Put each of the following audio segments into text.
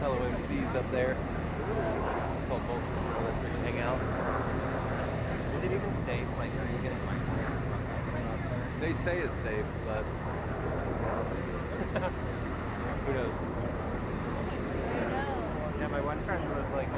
Fellow MCs up there. It's called Vultures. That's where you hang out. Is it even safe? Like, are you getting right there? They say it's safe, but who knows? Yeah, my one friend was like,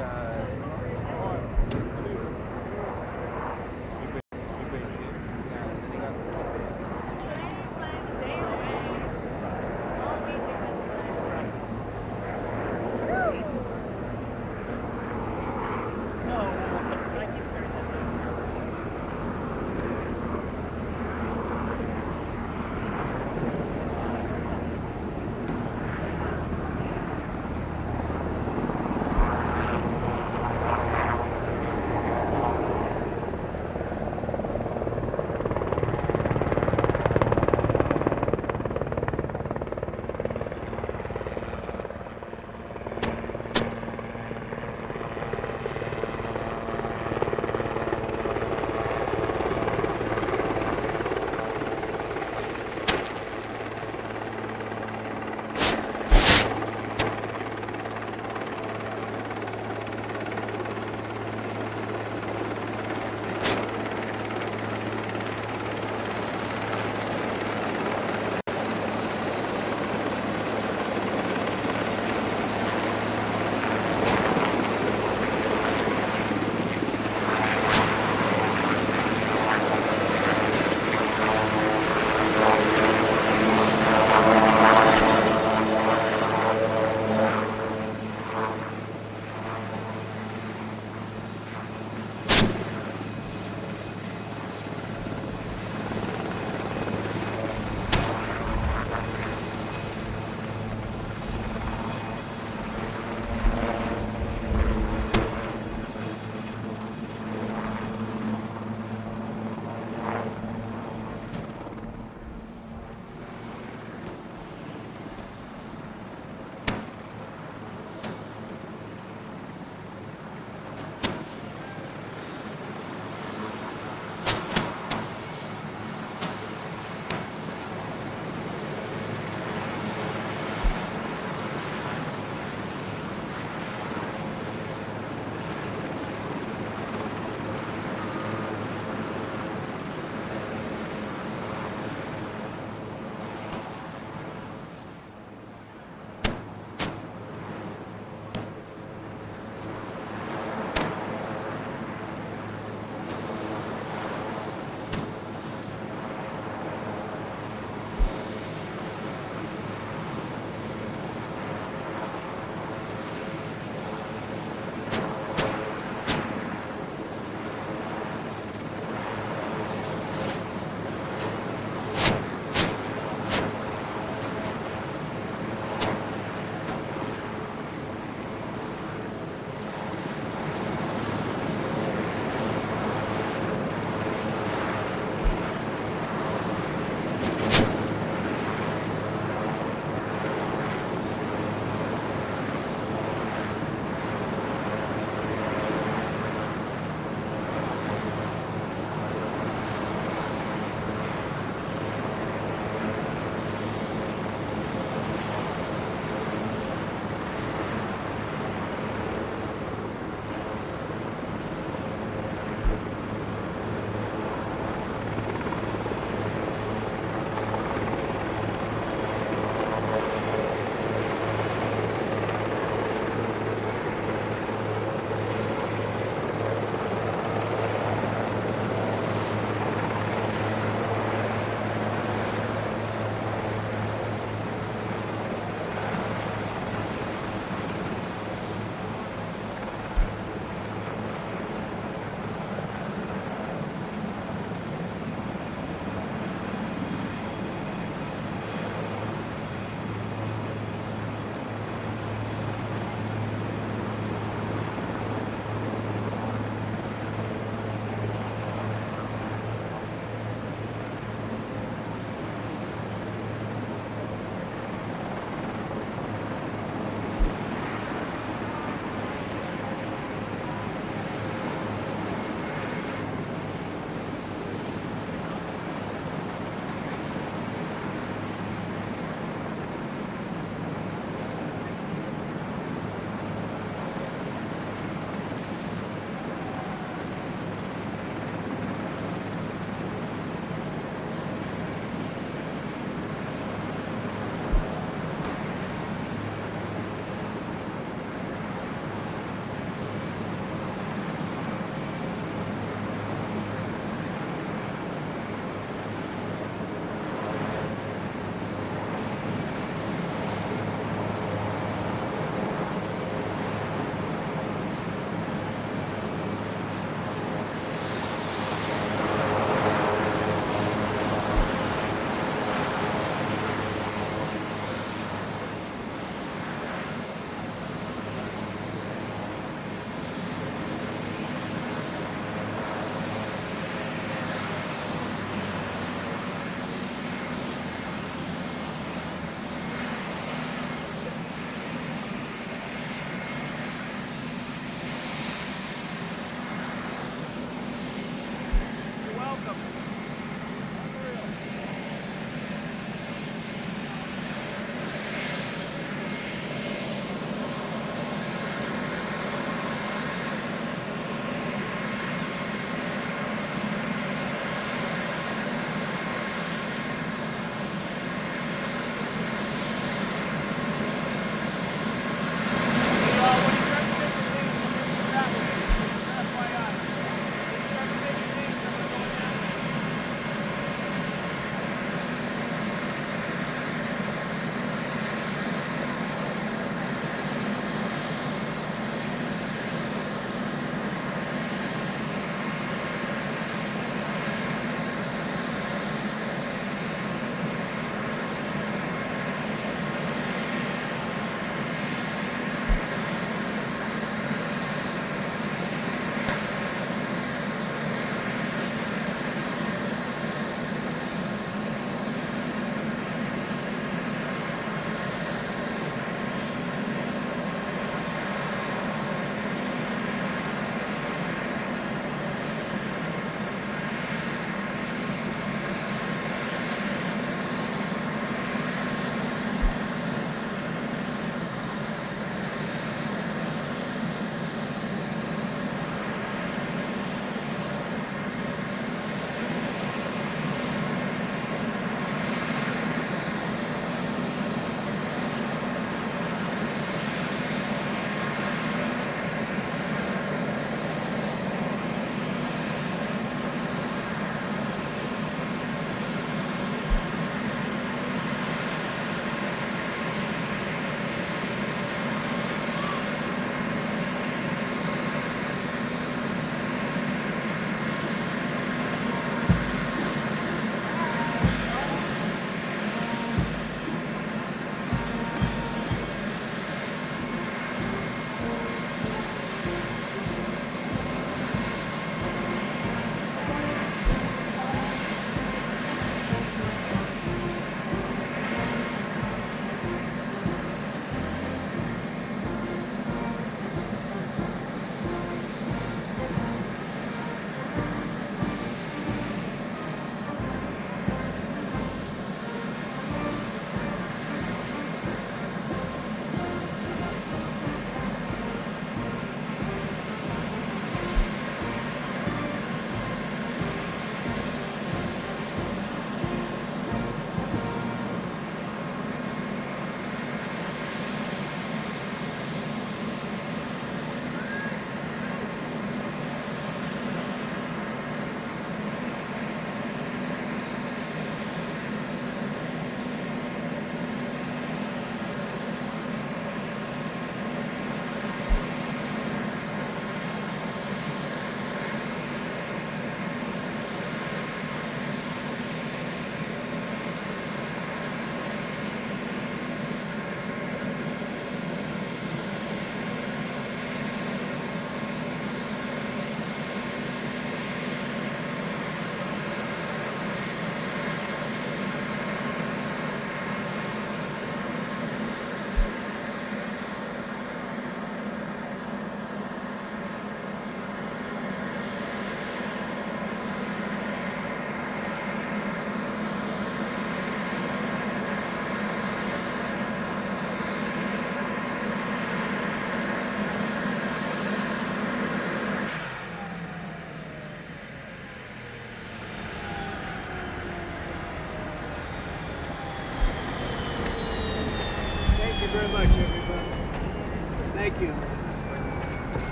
you.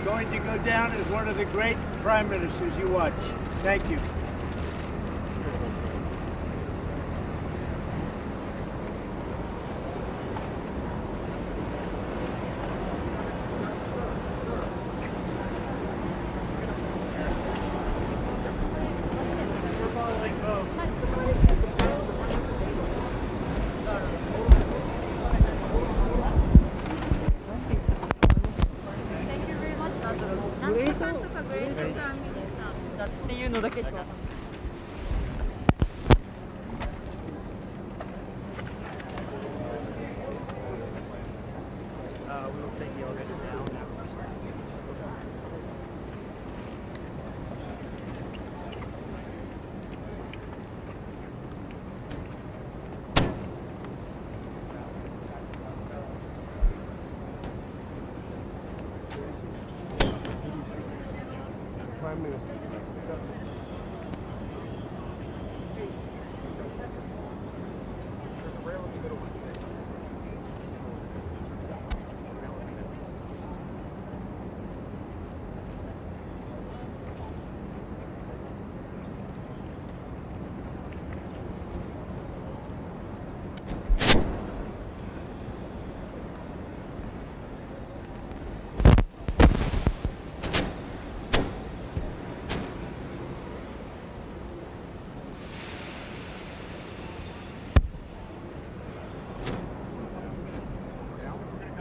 Going to go down as one of the great prime ministers you watch. Thank you.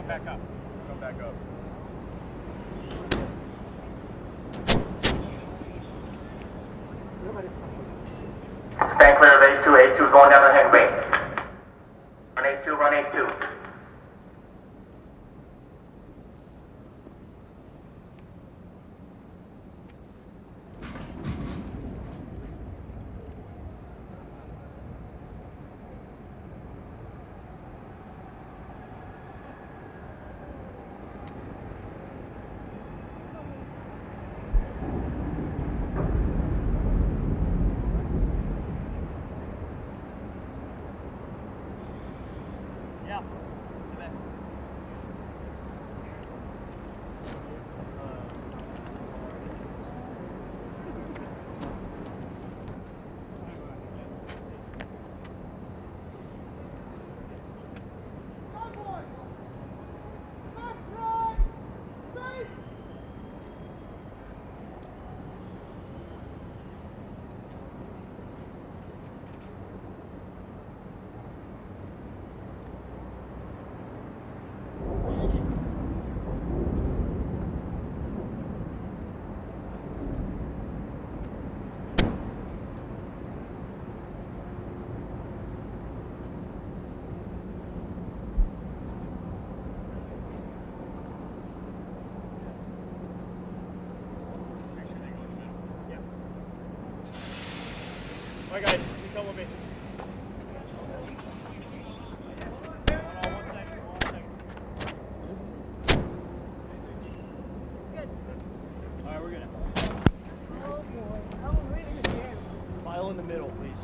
Back up. Come back up. Stand clear of H2. H2 is going down the head wing. Run H2, run H2. Alright guys, you come with me. Alright, we're good. Oh boy. I'm really scared. File in the middle, please.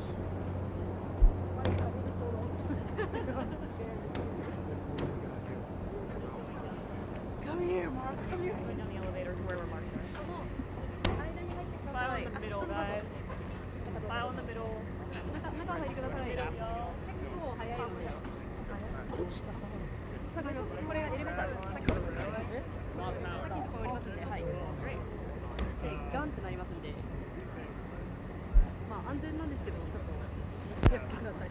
Come here, Mark. Come here. Going down the elevator to where remarks are. File in the middle, guys. File in the middle. 中入りください。結構早いので。下がります。これがエレベーターです。さっきのところに降りますんで、はい。で、ガンってなりますんで。まあ安全なんですけど、ちょっと気をつけてください。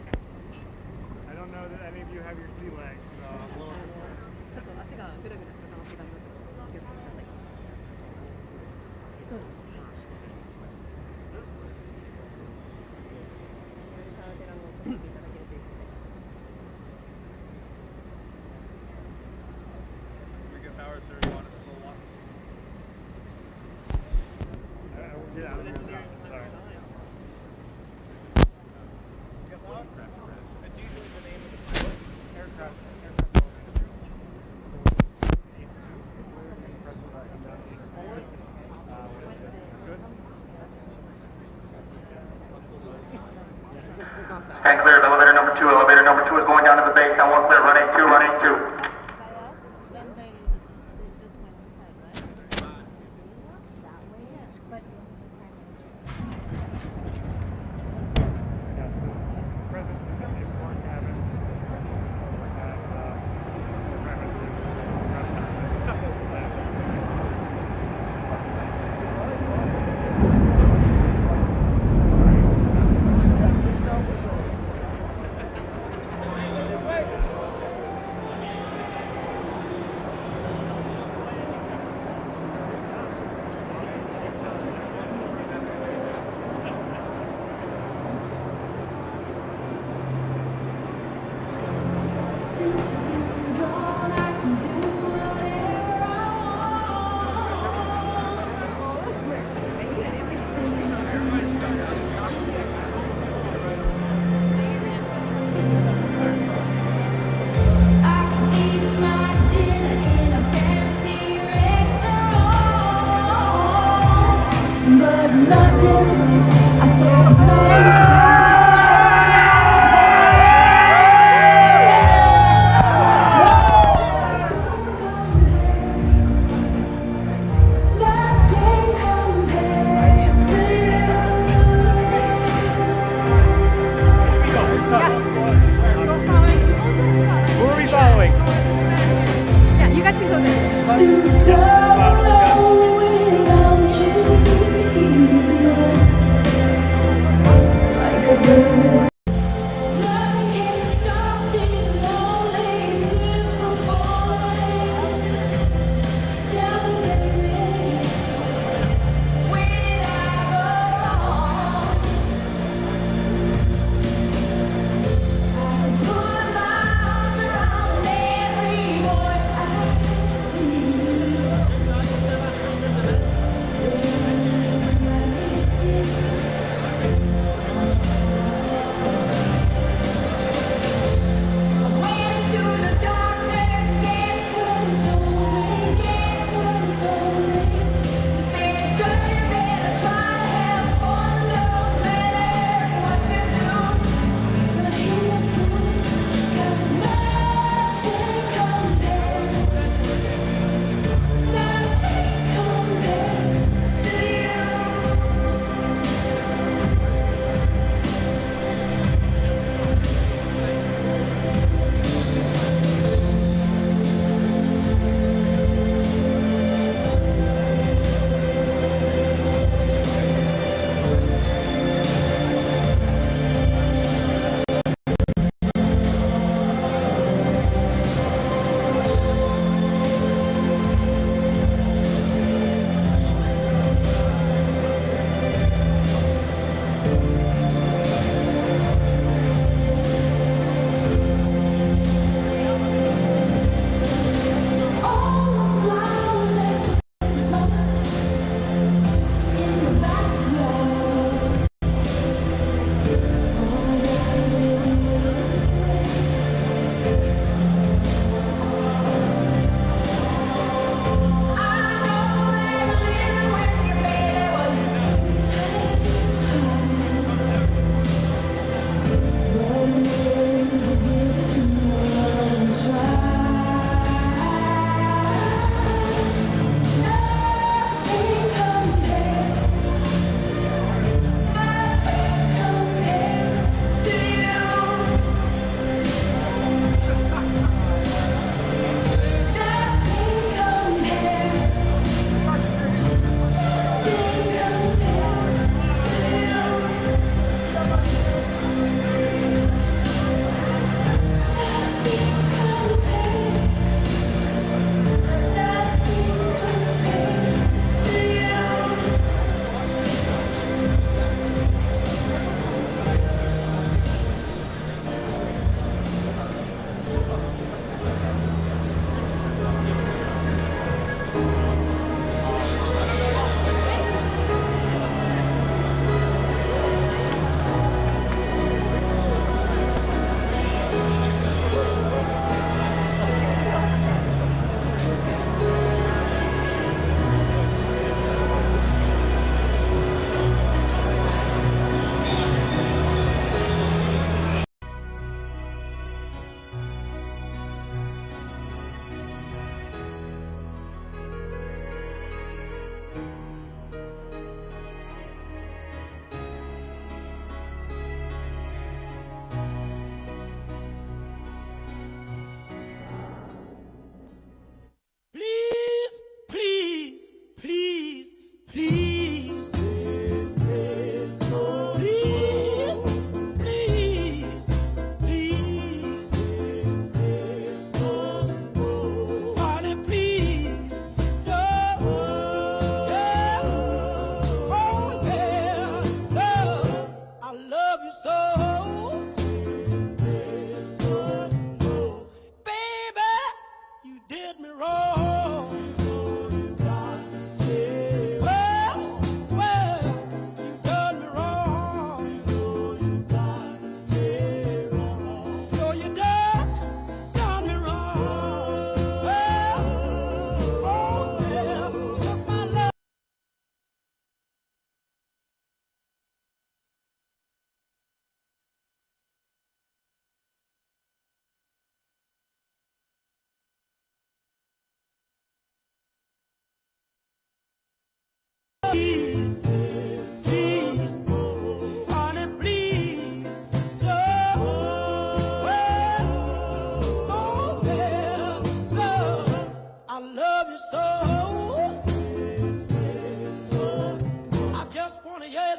I don't know that any of you have your sea legs, so I'm a little concerned. ちょっと足がグラグラする可能性がありますので、気をつけてください。そうです。We get power, sir. You want us to pull off? Get out of here. Sorry. That's usually the name of the pilot. Aircraft. Stand clear of elevator number 2. Elevator number 2 is going down to the base. Now one clear. Run H2, run H2. Been so long without you here.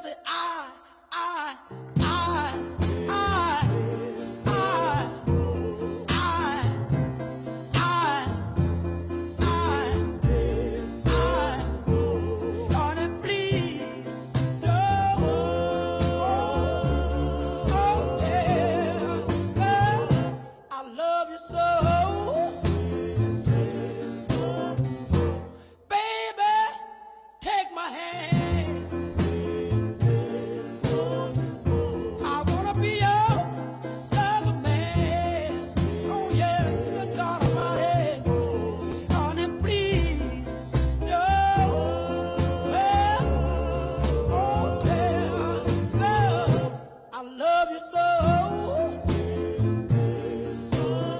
say Honey, please don't. Oh yeah, I love you so. Baby, take my hand. I wanna be your lover man. Oh yeah, good God Almighty. Honey, please don't. Oh yeah, I love you so.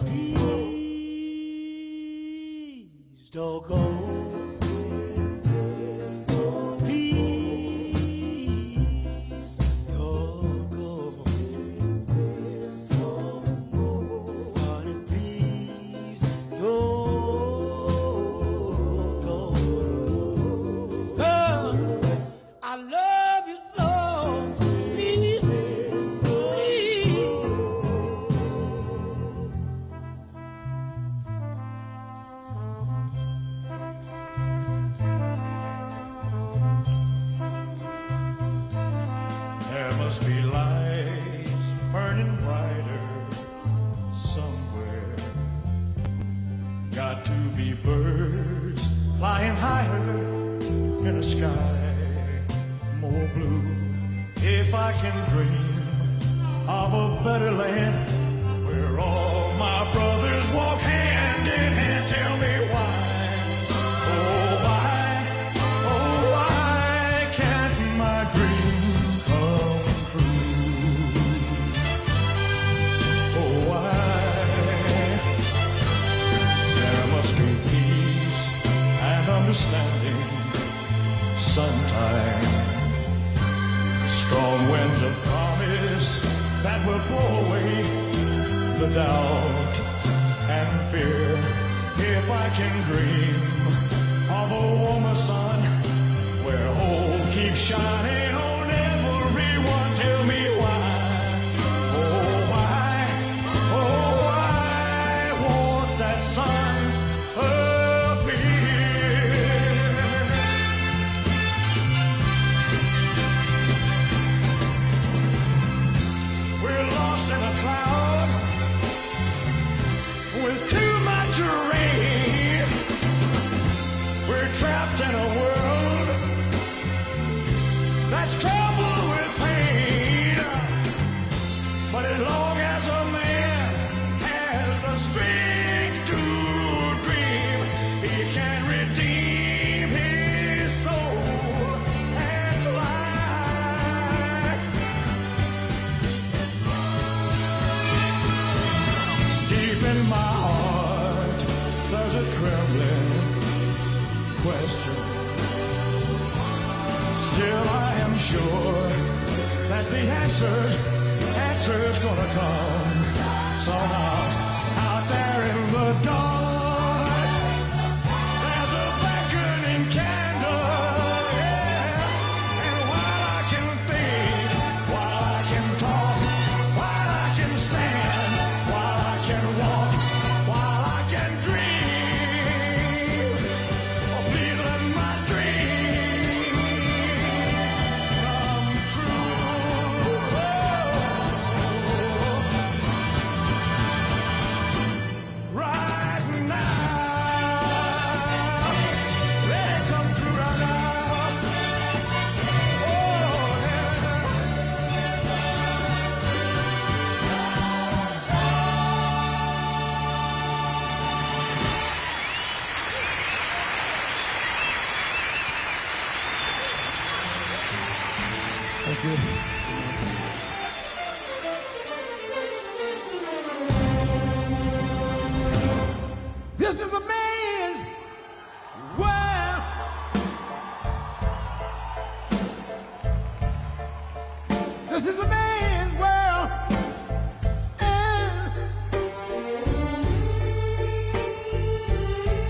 Please don't go. Please don't go. Honey, please don't go. 'Cause I love you so. Please, please. There must be lights burning brighter somewhere. Got to be birds flying higher in a sky more blue. If I can dream of a better land where all my brothers walk hand in hand, tell me why. Oh, why can't my dream come true? Oh, why? There must be peace and understanding sometime. Strong winds of promise that will blow away the doubt and fear. If I can dream of a warmer sun where hope keeps shining on everyone, tell me why. Oh, why won't that sun appear? We're lost in a cloud with too much rain. We're trapped in a world that's troubled with pain. But as long as a man has the strength to dream, he can redeem his soul and fly. Deep in my heart, there's a trembling question. Still I am sure that the answer's gonna come somehow. Out there in the dark, there's a beckoning candle, yeah. And while I can think, while I can talk, while I can stand, while I can walk, while I can dream, oh, please let my dream come true. Right now, let it come true right now. Oh, yeah. Thank you. This is a man's world. This is a man's world.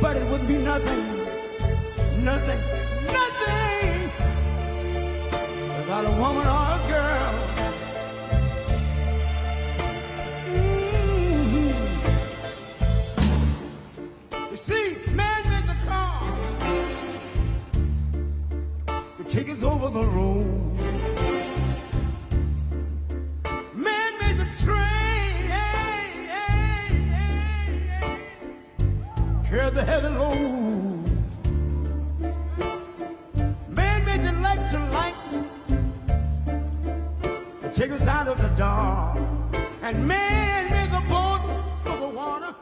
But it would be nothing, nothing, nothing about a woman or a girl. You see, man made the car to take us over the road. Man made the train, carry the heavy load. Man made the lights to take us out of the dark. And man made the boat for the water.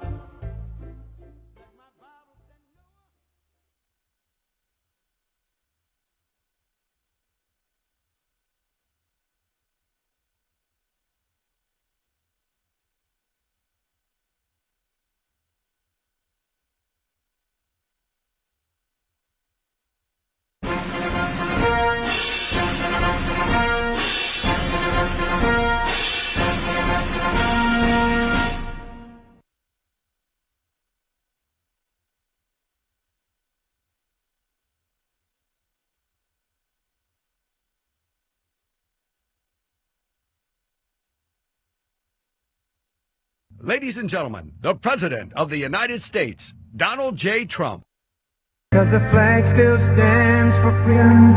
Ladies and gentlemen, the President of the United States, Donald J. Trump. 'Cause the flag still stands for freedom,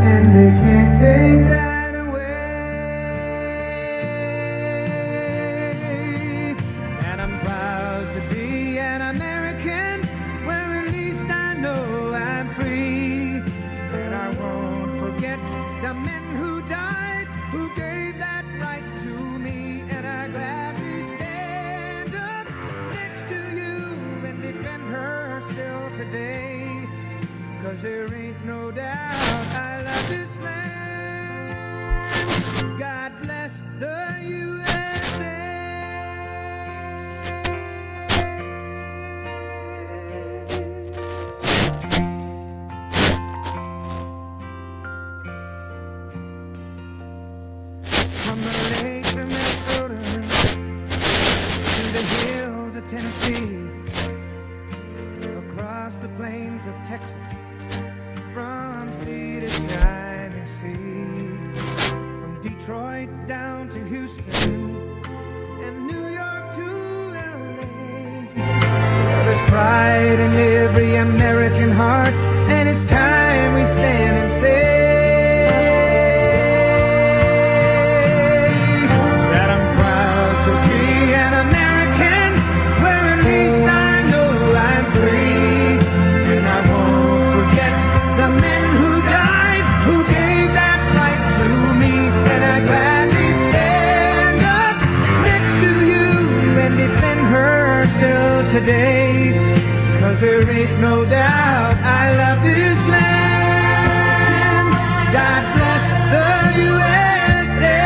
and they can't take that away. And I'm proud to be an American, where at least I know I'm free. And I won't forget the men who died, who gave that right to me. And I gladly stand up next to you and defend her still today. 'Cause there ain't no doubt I love this land. God bless the USA. From the lakes of Minnesota to the hills of Tennessee, across the plains of Texas, from sea to shining sea, from Detroit down to Houston and New York to LA. There's pride in every American heart, and it's time we stand and say that I'm proud to be an American, where at least I know I'm free. And I won't forget the men who died, who gave that right to me. And I gladly stand up next to you and defend her still today. 'Cause there ain't no doubt I love this land. God bless the USA.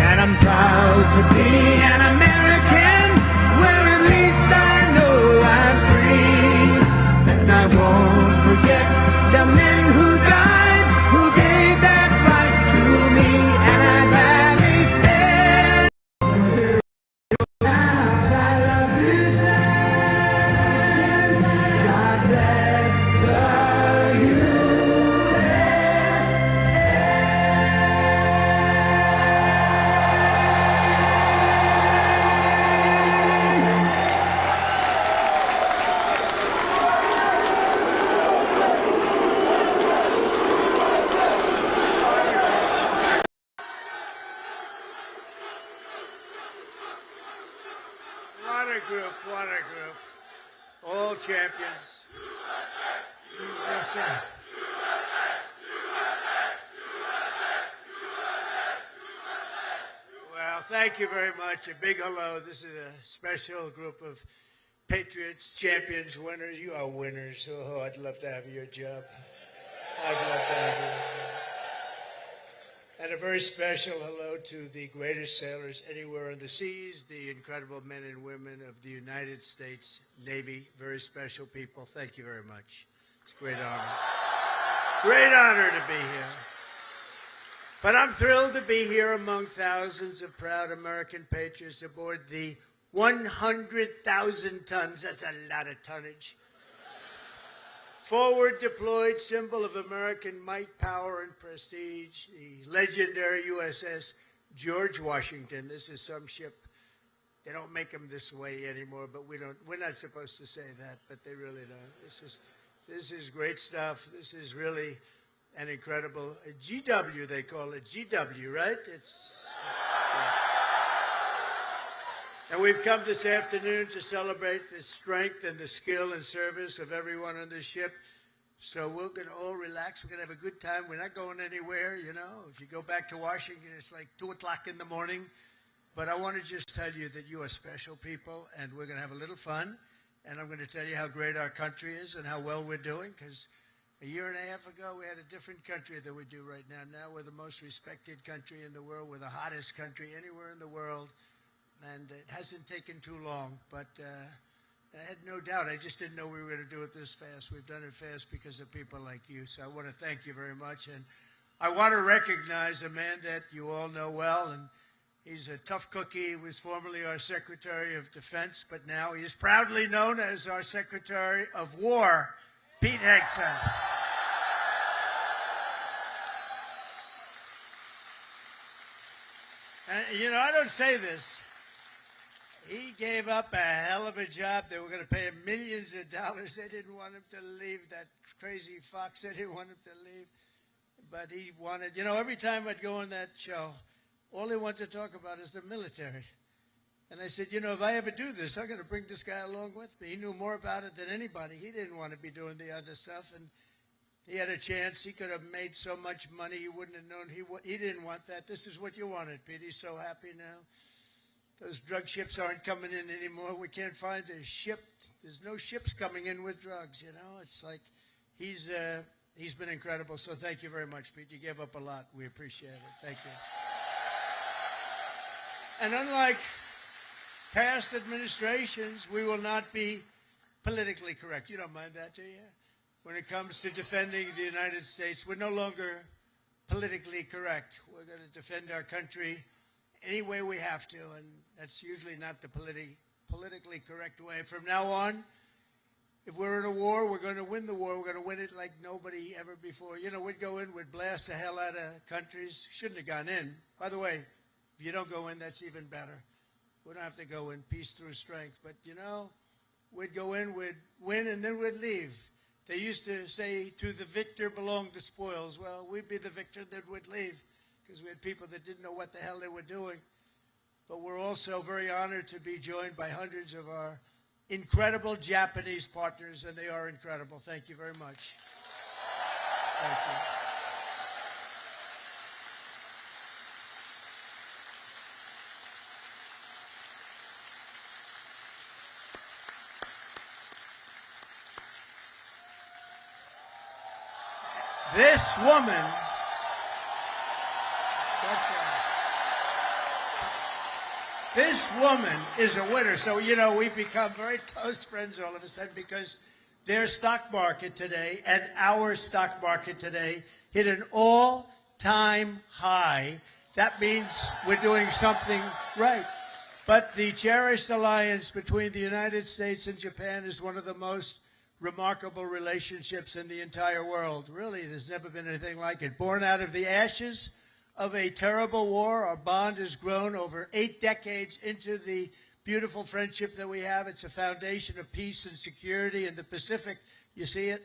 And I'm proud to be an American, where at least I know I'm free. And I won't forget the men who died, who gave that right to me. And I gladly stand. I love this land. God bless the What a group. All champions. USA. Well, thank you very much. A big hello. This is a special group of patriots, champions, winners. You are winners. Oh, I'd love to have your job. I'd love to have your job. And a very special hello to the greatest sailors anywhere on the seas, the incredible men and women of the United States Navy. Very special people. Thank you very much. It's a great honor. Great honor to be here. But I'm thrilled to be here among thousands of proud American patriots aboard the 100,000 tons. That's a lot of tonnage. forward deployed symbol of American might, power, and prestige, the legendary USS George Washington. This is some ship. They don't make them this way anymore, but we're not supposed to say that, but they really don't. This is great stuff. This is really an incredible GW, they call it. GW, right? And we've come this afternoon to celebrate the strength and the skill and service of everyone on this ship. So we're going to all relax. We're going to have a good time. We're not going anywhere, you know. If you go back to Washington, it's like 2 o'clock in the morning. But I want to just tell you that you are special people, and we're going to have a little fun. And I'm going to tell you how great our country is and how well we're doing, because a year and a half ago, we had a different country than we do right now. Now we're the most respected country in the world. We're the hottest country anywhere in the world. And it hasn't taken too long, but I had no doubt. I just didn't know we were going to do it this fast. We've done it fast because of people like you. So I want to thank you very much. And I want to recognize a man that you all know well, and he's a tough cookie. He was formerly our Secretary of Defense, but now he is proudly known as our Secretary of War, Pete Hegseth. And, you know, I don't say this. He gave up a hell of a job. They were going to pay him millions of dollars. They didn't want him to leave. That crazy fox, they didn't want him to leave. But he wanted, you know, every time I'd go on that show, all he wanted to talk about is the military. And I said, you know, if I ever do this, I'm going to bring this guy along with me. He knew more about it than anybody. He didn't want to be doing the other stuff. And he had a chance. He could have made so much money he wouldn't have known. He didn't want that. This is what you wanted, Pete. He's so happy now. Those drug ships aren't coming in anymore. We can't find a ship. There's no ships coming in with drugs, you know. It's like he's been incredible. So thank you very much, Pete. You gave up a lot. We appreciate it. Thank you. And unlike past administrations, we will not be politically correct. You don't mind that, do you? When it comes to defending the United States, we're no longer politically correct. We're going to defend our country any way we have to, and that's usually not the politically correct way. From now on, if we're in a war, we're going to win the war. We're going to win it like nobody ever before. You know, we'd go in, we'd blast the hell out of countries. Shouldn't have gone in. By the way, if you don't go in, that's even better. We don't have to go in peace through strength. But, you know, we'd go in, we'd win, and then we'd leave. They used to say, to the victor belong the spoils. Well, we'd be the victor, then we'd leave, because we had people that didn't know what the hell they were doing. But we're also very honored to be joined by hundreds of our incredible Japanese partners, and they are incredible. Thank you very much. Thank you. This woman, this woman is a winner. So, you know, we've become very close friends all of a sudden because their stock market today and our stock market today hit an all-time high. That means we're doing something right. But the cherished alliance between the United States and Japan is one of the most remarkable relationships in the entire world. Really, there's never been anything like it. Born out of the ashes of a terrible war, our bond has grown over 8 decades into the beautiful friendship that we have. It's a foundation of peace and security in the Pacific. You see it?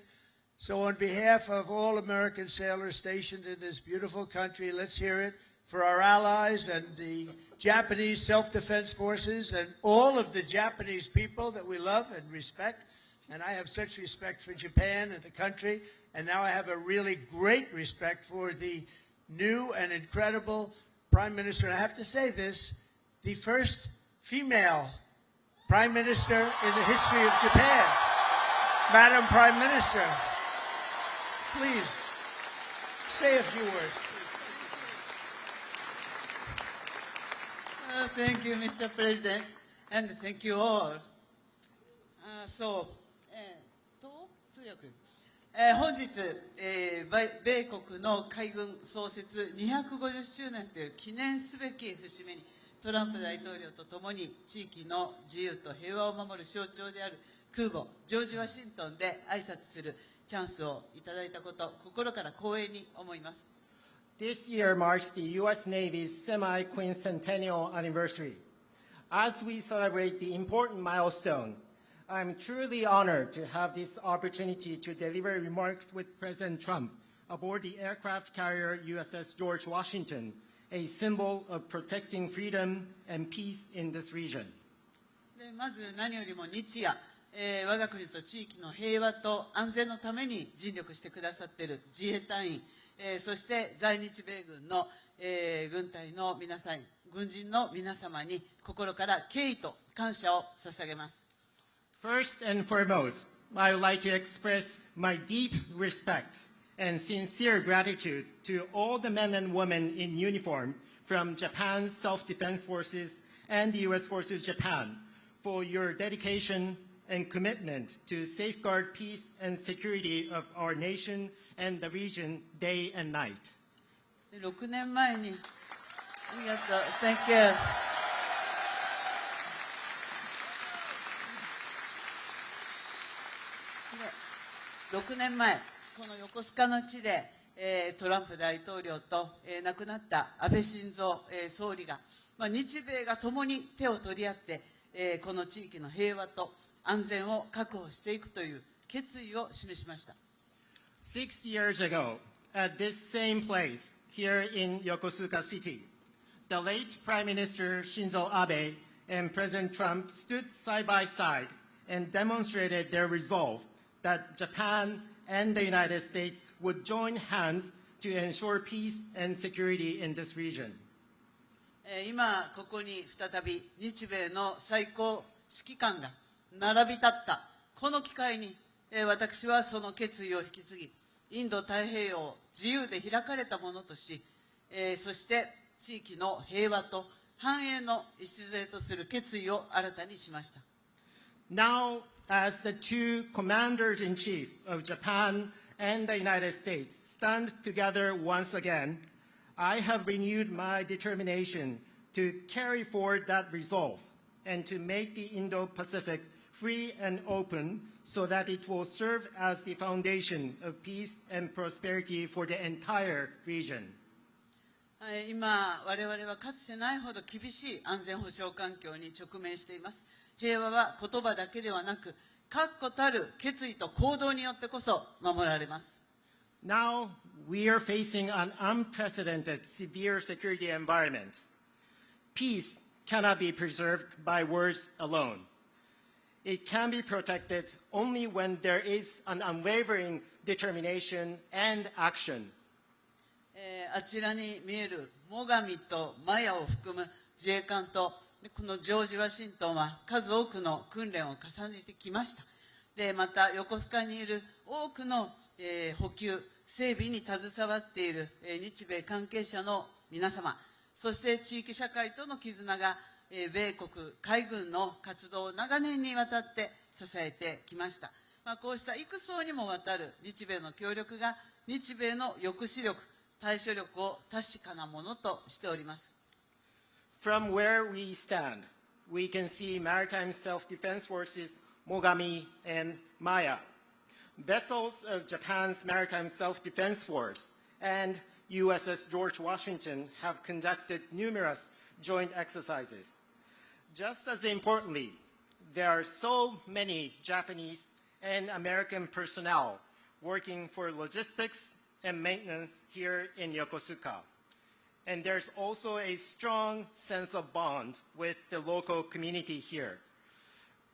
So on behalf of all American sailors stationed in this beautiful country, let's hear it for our allies and the Japanese self-defense forces and all of the Japanese people that we love and respect. And I have such respect for Japan and the country. And now I have a really great respect for the new and incredible Prime Minister. And I have to say this, the first female Prime Minister in the history of Japan. Madam Prime Minister, please say a few words. Thank you, Mr. President, and thank you all. 本日、米国の海軍創設250周年という記念すべき節目に、トランプ大統領とともに地域の自由と平和を守る象徴である空母ジョージ・ワシントンで挨拶するチャンスをいただいたこと、心から光栄に思います。This year marks the U.S. Navy's semi-quincentennial anniversary. As we celebrate the important milestone, I'm truly honored to have this opportunity to deliver remarks with President Trump aboard the aircraft carrier USS George Washington, a symbol of protecting freedom and peace in this region. でまず何よりも日夜、我が国と地域の平和と安全のために尽力してくださっている自衛隊員、そして在日米軍の、軍隊の皆さん、軍人の皆様に心から敬意と感謝を捧げます。First and foremost, I would like to express my deep respect and sincere gratitude to all the men and women in uniform from Japan's Self-Defense Forces and the U.S. Forces Japan for your dedication and commitment to safeguard peace and security of our nation and the region day and night. 6年前に、ありがとう、Thank you. 6年前、この横須賀の地で、トランプ大統領と、亡くなった安倍晋三、総理が、日米が共に手を取り合って、この地域の平和と安全を確保していくという決意を示しました。6 years ago, at this same place here in Yokosuka City, the late Prime Minister Shinzo Abe and President Trump stood side by side and demonstrated their resolve that Japan and the United States would join hands to ensure peace and security in this region. 今ここに再び日米の最高指揮官が並び立ったこの機会に、私はその決意を引き継ぎ、インド太平洋を自由で開かれたものとし、そして地域の平和と繁栄の礎とする決意を新たにしました。Now, as the two commanders-in-chief of Japan and the United States stand together once again, I have renewed my determination to carry forward that resolve and to make the Indo-Pacific free and open so that it will serve as the foundation of peace and prosperity for the entire region. 今、我々はかつてないほど厳しい安全保障環境に直面しています。平和は言葉だけではなく、確固たる決意と行動によってこそ守られます。Now, we are facing an unprecedented severe security environment. Peace cannot be preserved by words alone. It can be protected only when there is an unwavering determination and action. あちらに見える最上とマヤを含む自衛官とこのジョージ・ワシントンは数多くの訓練を重ねてきました。でまた横須賀にいる多くの、補給整備に携わっている、日米関係者の皆様、そして地域社会との絆が、米国海軍の活動を長年にわたって支えてきました。こうした幾層にもわたる日米の協力が日米の抑止力、対処力を確かなものとしております。From where we stand, we can see maritime self-defense forces Mogami and Maya, vessels of Japan's maritime self-defense force, and USS George Washington have conducted numerous joint exercises. Just as importantly, there are so many Japanese and American personnel working for logistics and maintenance here in Yokosuka. And there's also a strong sense of bond with the local community here.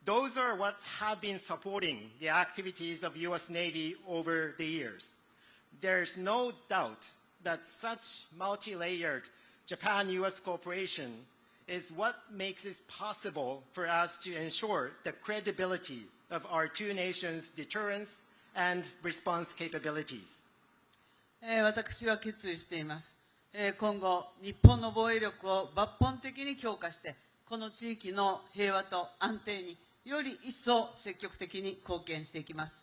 Those are what have been supporting the activities of U.S. Navy over the years. There's no doubt that such multi-layered Japan-U.S. cooperation is what makes it possible for us to ensure the credibility of our two nations' deterrence and response capabilities. 私は決意しています。今後、日本の防衛力を抜本的に強化して、この地域の平和と安定により一層積極的に貢献していきます。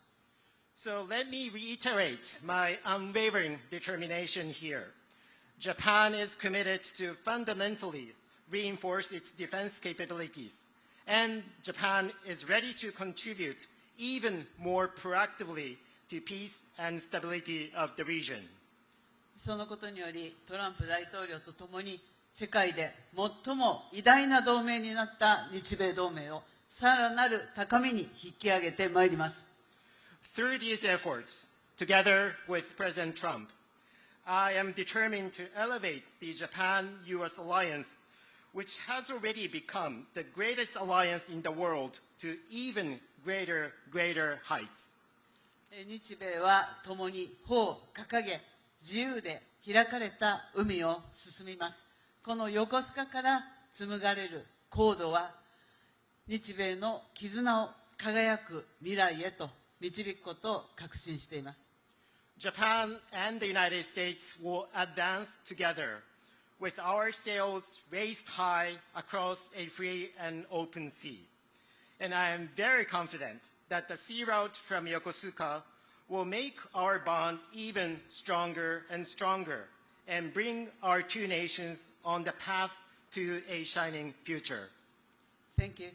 So let me reiterate my unwavering determination here. Japan is committed to fundamentally reinforce its defense capabilities and Japan is ready to contribute even more proactively to peace and stability of the region. そのことにより、トランプ大統領とともに世界で最も偉大な同盟になった日米同盟をさらなる高みに引き上げてまいります。Through these efforts, together with President Trump, I am determined to elevate the Japan-US alliance, which has already become the greatest alliance in the world, to even greater heights. 日米は共に歩を掲げ、自由で開かれた海を進みます。この横須賀から紡がれるコードは、日米の絆を輝く未来へと導くことを確信しています。Japan and the United States will advance together with our sails raised high across a free and open sea. And I am very confident that the sea route from Yokosuka will make our bond even stronger and stronger and bring our two nations on the path to a shining future. Thank you.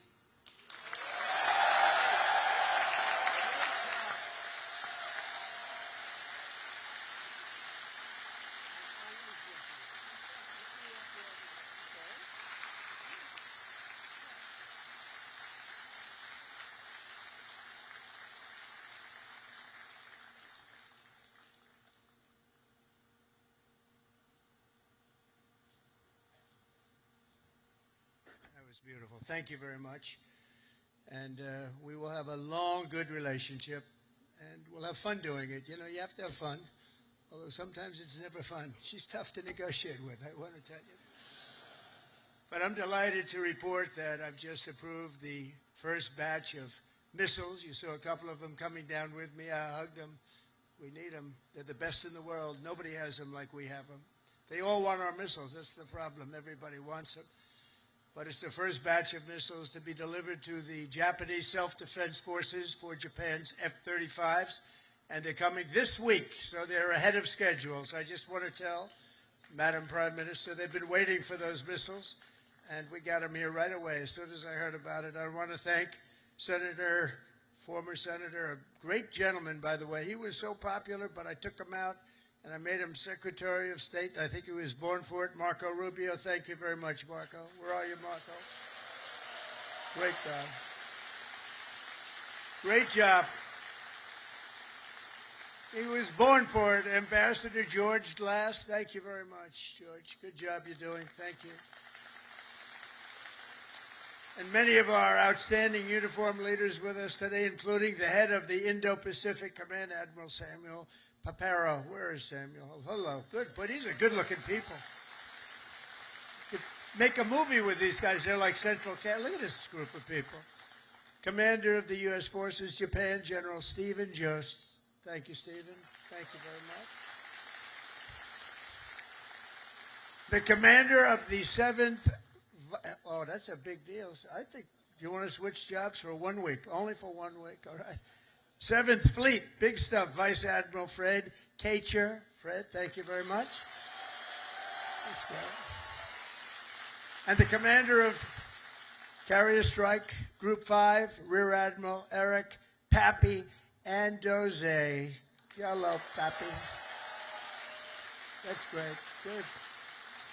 Beautiful. Thank you very much. And we will have a long, good relationship, and we'll have fun doing it. You know, you have to have fun, although sometimes it's never fun. She's tough to negotiate with, I want to tell you. But I'm delighted to report that I've just approved the first batch of missiles. You saw a couple of them coming down with me. I hugged them. We need them. They're the best in the world. Nobody has them like we have them. They all want our missiles. That's the problem. Everybody wants them. But it's the first batch of missiles to be delivered to the Japanese self-defense forces for Japan's F-35s, and they're coming this week, so they're ahead of schedule. So I just want to tell Madam Prime Minister, they've been waiting for those missiles, and we got them here right away as soon as I heard about it. I want to thank former Senator, a great gentleman, by the way. He was so popular, but I took him out, and I made him Secretary of State. I think he was born for it. Marco Rubio, thank you very much, Marco. Where are you, Marco? Great job. Great job. He was born for it. Ambassador George Glass, thank you very much, George. Good job you're doing. Thank you. And many of our outstanding uniform leaders with us today, including the head of the Indo-Pacific Command, Admiral Samuel Paparo. Where is Samuel? Hello. Good, but these are good-looking people. You could make a movie with these guys. They're like Central Cat. Look at this group of people. Commander of the U.S. Forces, Japan, General Stephen Jost. Thank you, Stephen. Thank you very much. The commander of the 7th... Oh, that's a big deal. I think you want to switch jobs for 1 week. Only for 1 week, all right. 7th Fleet, big stuff. Vice Admiral Fred Kacher. Fred, thank you very much. That's great. And the commander of Carrier Strike Group 5, Rear Admiral Eric Pappy Andoze. Hello, Pappy. That's great. Good.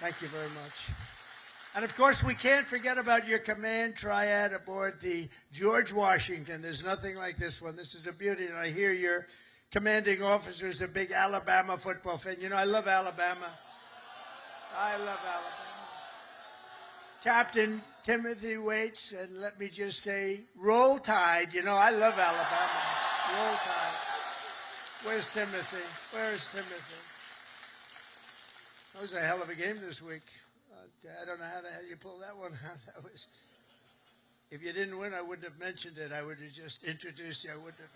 Thank you very much. And, of course, we can't forget about your command triad aboard the George Washington. There's nothing like this one. This is a beauty. And I hear your commanding officer is a big Alabama football fan. You know, I love Alabama. I love Alabama. Captain Timothy Waits, and let me just say, roll tide. You know, I love Alabama. Roll tide. Where's Timothy? Where's Timothy? That was a hell of a game this week. I don't know how the hell you pulled that one out. That was, if you didn't win, I wouldn't have mentioned it. I would have just introduced you. I wouldn't have.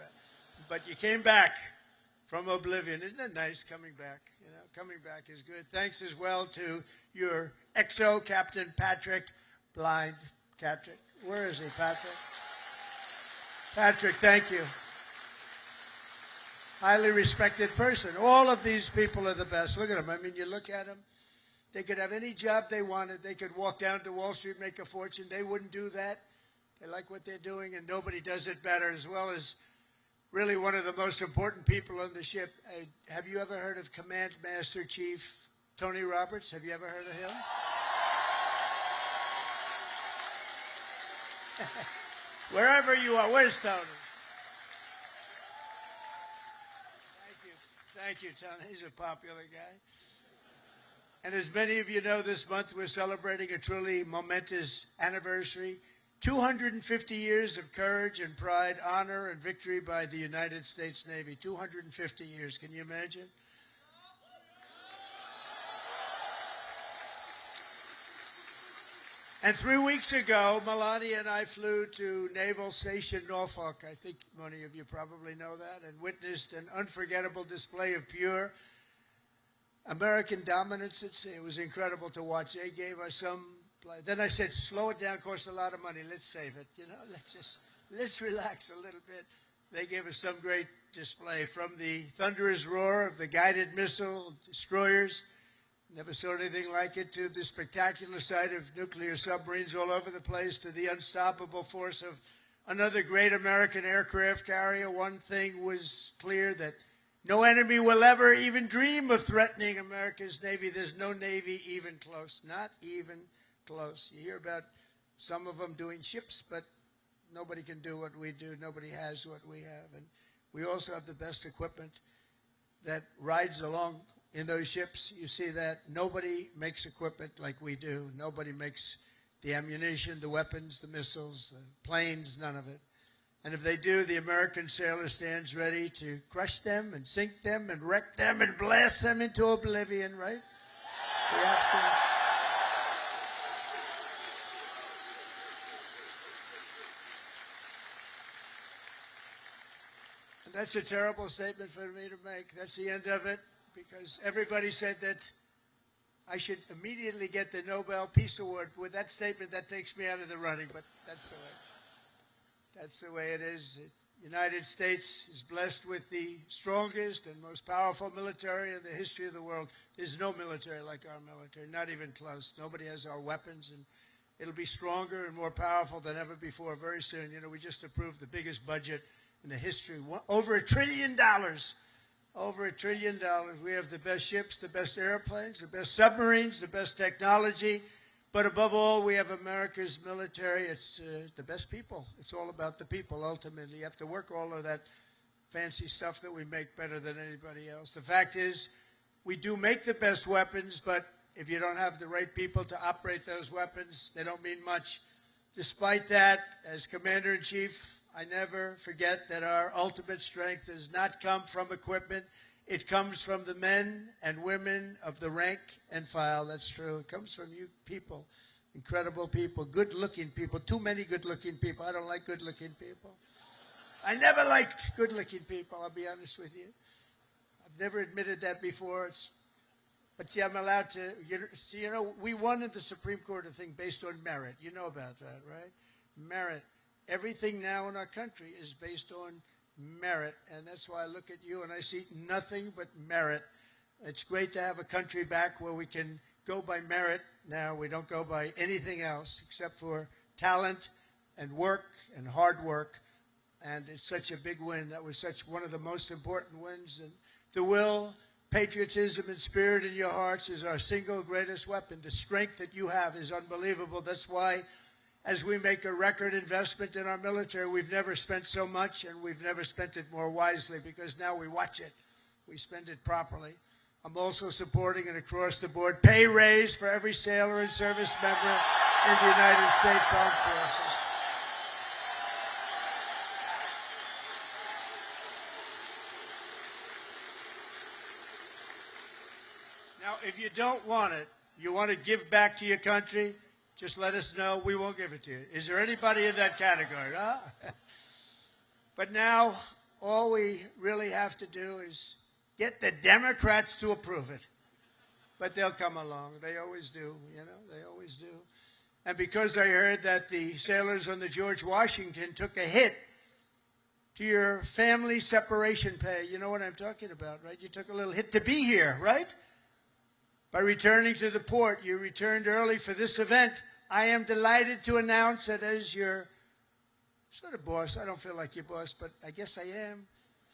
But you came back from oblivion. Isn't it nice coming back? You know, coming back is good. Thanks as well to your XO, Captain Patrick Blind. Patrick, where is he, Patrick? Patrick, thank you. Highly respected person. All of these people are the best. Look at them. I mean, you look at them. They could have any job they wanted. They could walk down to Wall Street, make a fortune. They wouldn't do that. They like what they're doing, and nobody does it better, as well as really one of the most important people on the ship. Have you ever heard of Command Master Chief Tony Roberts? Have you ever heard of him? Wherever you are, where's Tony? Thank you, Tony. He's a popular guy. And as many of you know, this month we're celebrating a truly momentous anniversary. 250 years of courage and pride, honor and victory by the United States Navy. 250 years. Can you imagine? And 3 weeks ago, Melania and I flew to Naval Station Norfolk. I think many of you probably know that, and witnessed an unforgettable display of pure American dominance at sea. It was incredible to watch. They gave us some. Then I said, slow it down, costs a lot of money. Let's save it. You know, let's relax a little bit. They gave us some great display, from the thunderous roar of the guided missile destroyers, never saw anything like it, to the spectacular sight of nuclear submarines all over the place, to the unstoppable force of another great American aircraft carrier. One thing was clear, that no enemy will ever even dream of threatening America's Navy. There's no Navy even close, not even close. You hear about some of them doing ships, but nobody can do what we do. Nobody has what we have. And we also have the best equipment that rides along in those ships. You see that. Nobody makes equipment like we do. Nobody makes the ammunition, the weapons, the missiles, the planes, none of it. And if they do, the American sailor stands ready to crush them and sink them and wreck them and blast them into oblivion, right? We have to. And that's a terrible statement for me to make. That's the end of it, because everybody said that I should immediately get the Nobel Peace Award. With that statement, that takes me out of the running, but that's the way. That's the way it is. The United States is blessed with the strongest and most powerful military in the history of the world. There's no military like our military, not even close. Nobody has our weapons, and it'll be stronger and more powerful than ever before very soon. You know, we just approved the biggest budget in the history, over $1 trillion. Over $1 trillion. We have the best ships, the best airplanes, the best submarines, the best technology. But above all, we have America's military. It's the best people. It's all about the people, ultimately. You have to work all of that fancy stuff that we make better than anybody else. The fact is, we do make the best weapons, but if you don't have the right people to operate those weapons, they don't mean much. Despite that, as Commander-in-Chief, I never forget that our ultimate strength does not come from equipment. It comes from the men and women of the rank and file. That's true. It comes from you people, incredible people, good-looking people, too many good-looking people. I don't like good-looking people. I never liked good-looking people, I'll be honest with you. I've never admitted that before. But see, I'm allowed to. You know, we won in the Supreme Court a thing based on merit. You know about that, right? Merit. Everything now in our country is based on merit, and that's why I look at you and I see nothing but merit. It's great to have a country back where we can go by merit now. We don't go by anything else except for talent and work and hard work, and it's such a big win. That was such one of the most important wins, and the will, patriotism, and spirit in your hearts is our single greatest weapon. The strength that you have is unbelievable. That's why, as we make a record investment in our military, we've never spent so much, and we've never spent it more wisely, because now we watch it. We spend it properly. I'm also supporting an across-the-board pay raise for every sailor and service member in the United States Armed Forces. Now, if you don't want it, you want to give back to your country, just let us know. We won't give it to you. Is there anybody in that category? Huh? But now, all we really have to do is get the Democrats to approve it. But they'll come along. They always do, you know. They always do. And because I heard that the sailors on the George Washington took a hit to your family separation pay, you know what I'm talking about, right? You took a little hit to be here, right? By returning to the port, you returned early for this event. I am delighted to announce that as your sort of boss. I don't feel like your boss, but I guess I am.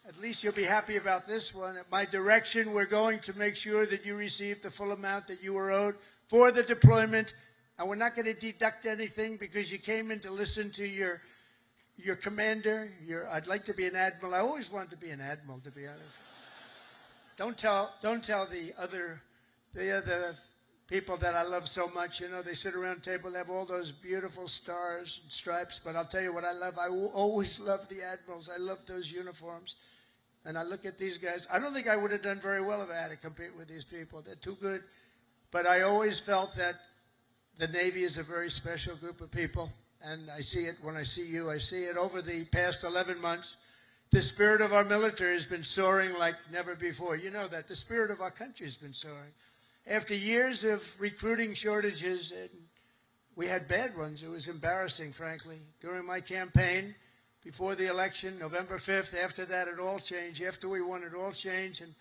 At least you'll be happy about this one. At my direction, we're going to make sure that you receive the full amount that you were owed for the deployment. And we're not going to deduct anything because you came in to listen to your commander. I'd like to be an admiral. I always wanted to be an admiral, to be honest. Don't tell the other people that I love so much. You know, they sit around the table, they have all those beautiful stars and stripes. But I'll tell you what I love. I always love the admirals. I love those uniforms. And I look at these guys. I don't think I would have done very well if I had to compete with these people. They're too good. But I always felt that the Navy is a very special group of people. And I see it when I see you. I see it over the past 11 months. The spirit of our military has been soaring like never before. You know that. The spirit of our country has been soaring. After years of recruiting shortages, and we had bad ones. It was embarrassing, frankly. During my campaign, before the election, November 5th, after that, it all changed. After we won, it all changed. And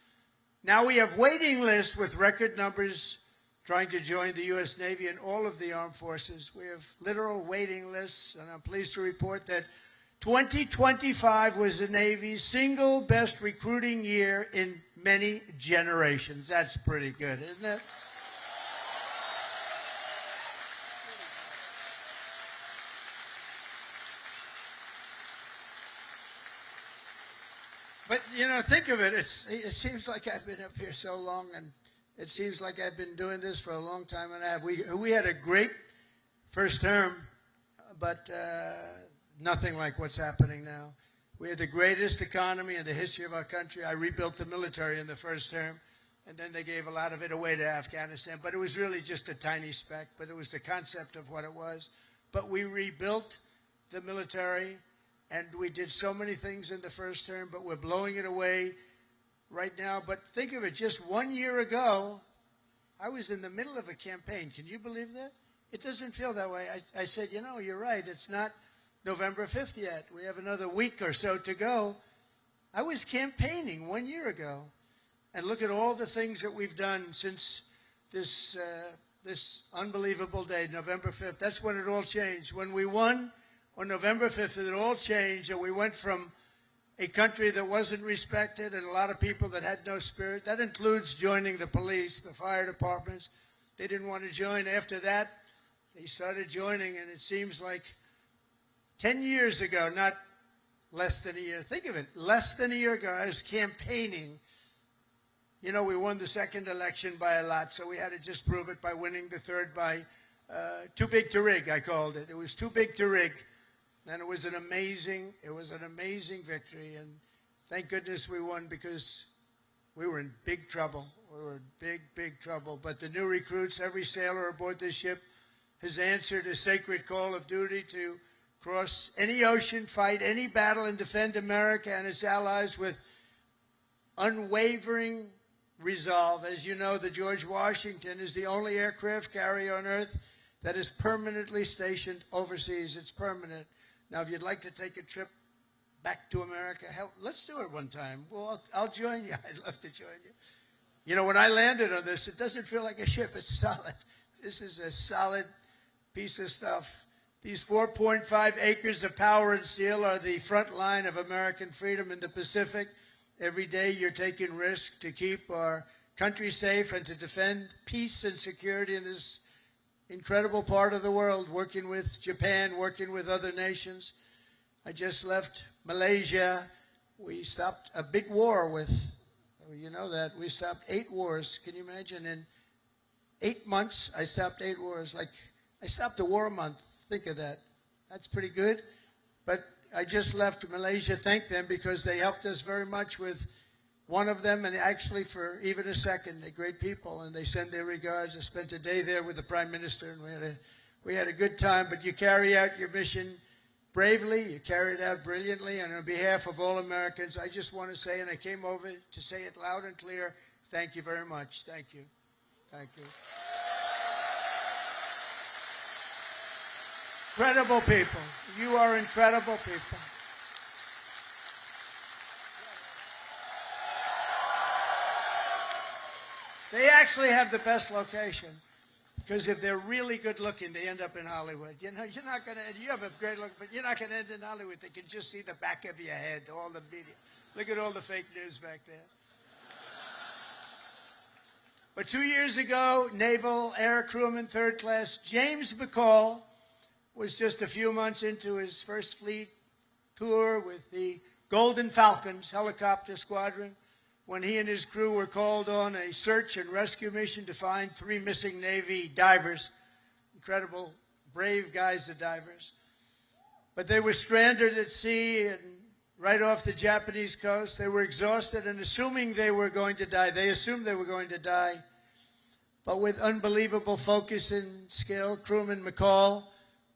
now we have waiting lists with record numbers trying to join the U.S. Navy and all of the armed forces. We have literal waiting lists, and I'm pleased to report that 2025 was the Navy's single best recruiting year in many generations. That's pretty good, isn't it? But, you know, think of it. It seems like I've been up here so long, and it seems like I've been doing this for a long time and a half. We had a great first term, but nothing like what's happening now. We had the greatest economy in the history of our country. I rebuilt the military in the first term, and then they gave a lot of it away to Afghanistan. But it was really just a tiny speck, but it was the concept of what it was. But we rebuilt the military, and we did so many things in the first term, but we're blowing it away right now. But think of it, just 1 year ago, I was in the middle of a campaign. Can you believe that? It doesn't feel that way. I said, you know, you're right. It's not November 5th yet. We have another week or so to go. I was campaigning 1 year ago. And look at all the things that we've done since this unbelievable day, November 5th. That's when it all changed. When we won on November 5th, it all changed. And we went from a country that wasn't respected and a lot of people that had no spirit. That includes joining the police, the fire departments. They didn't want to join. After that, they started joining, and it seems like 10 years ago, not less than a year. Think of it, less than a year ago, I was campaigning. You know, we won the second election by a lot, so we had to just prove it by winning the third by too big to rig, I called it. It was too big to rig. And it was an amazing victory. And thank goodness we won, because we were in big trouble. We were in big trouble. But the new recruits, every sailor aboard this ship has answered a sacred call of duty to cross any ocean, fight any battle, and defend America and its allies with unwavering resolve. As you know, the George Washington is the only aircraft carrier on Earth that is permanently stationed overseas. It's permanent. Now, if you'd like to take a trip back to America, hell, let's do it one time. Well, I'll join you. I'd love to join you. You know, when I landed on this, it doesn't feel like a ship. It's solid. This is a solid piece of stuff. These 4.5 acres of power and steel are the front line of American freedom in the Pacific. Every day you're taking risk to keep our country safe and to defend peace and security in this incredible part of the world, working with Japan, working with other nations. I just left Malaysia. We stopped a big war with, you know that, we stopped 8 wars. Can you imagine? In 8 months, I stopped 8 wars. Like, I stopped a war a month. Think of that. That's pretty good. But I just left Malaysia. Thank them, because they helped us very much with one of them, and actually for even a second. They're great people, and they send their regards. I spent a day there with the Prime Minister, and we had a good time. But you carry out your mission bravely. You carry it out brilliantly. And on behalf of all Americans, I just want to say, and I came over to say it loud and clear, thank you very much. Thank you. Thank you. Incredible people. You are incredible people. They actually have the best location. Because if they're really good looking, they end up in Hollywood. You know, you're not going to, you have a great look, but you're not going to end in Hollywood. They can just see the back of your head, all the media. Look at all the fake news back there. But 2 years ago, Naval Air Crewman Third Class James McCall was just a few months into his first fleet tour with the Golden Falcons helicopter squadron when he and his crew were called on a search and rescue mission to find 3 missing Navy divers. Incredible, brave guys, the divers. But they were stranded at sea and right off the Japanese coast. They were exhausted and assuming they were going to die. They assumed they were going to die. But with unbelievable focus and skill, crewman McCall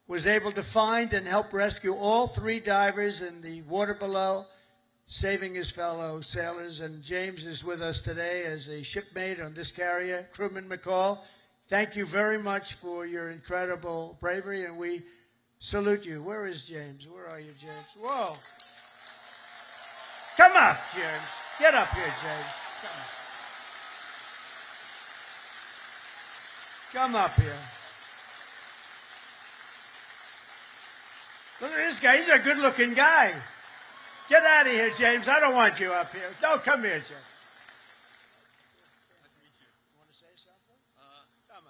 was able to find and help rescue all 3 divers in the water below, saving his fellow sailors. And James is with us today as a shipmate on this carrier. Crewman McCall, thank you very much for your incredible bravery, and we salute you. Where is James? Where are you, James? Whoa. Come up, James. Get up here, James. Come up here. Look at this guy. He's a good-looking guy. Get out of here, James. I don't want you up here. No, come here, James. Nice to meet you. You want to say something? Come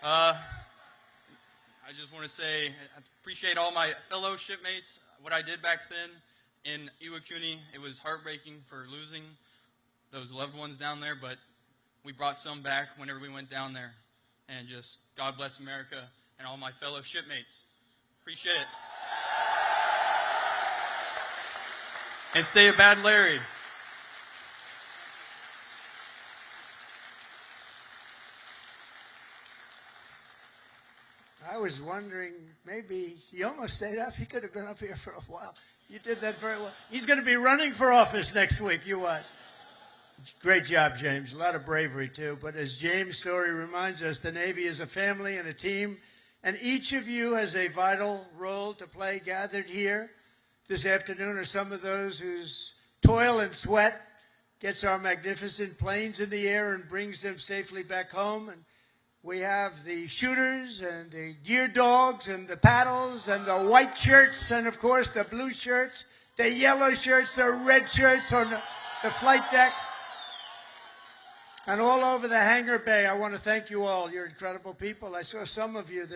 on. I just want to say I appreciate all my fellow shipmates. What I did back then in Iwakuni, it was heartbreaking for losing those loved ones down there, but we brought some back whenever we went down there. And just God bless America and all my fellow shipmates. Appreciate it. And stay a bad Larry. I was wondering, maybe he almost stayed up. He could have been up here for a while. You did that very well. He's going to be running for office next week. You watch. Great job, James. A lot of bravery, too. But as James' story reminds us, the Navy is a family and a team, and each of you has a vital role to play. Gathered here this afternoon are some of those whose toil and sweat gets our magnificent planes in the air and brings them safely back home. And we have the shooters and the gear dogs and the paddles and the white shirts and, of course, the blue shirts, the yellow shirts, the red shirts on the flight deck. And all over the hangar bay, I want to thank you all. You're incredible people. I saw some of you,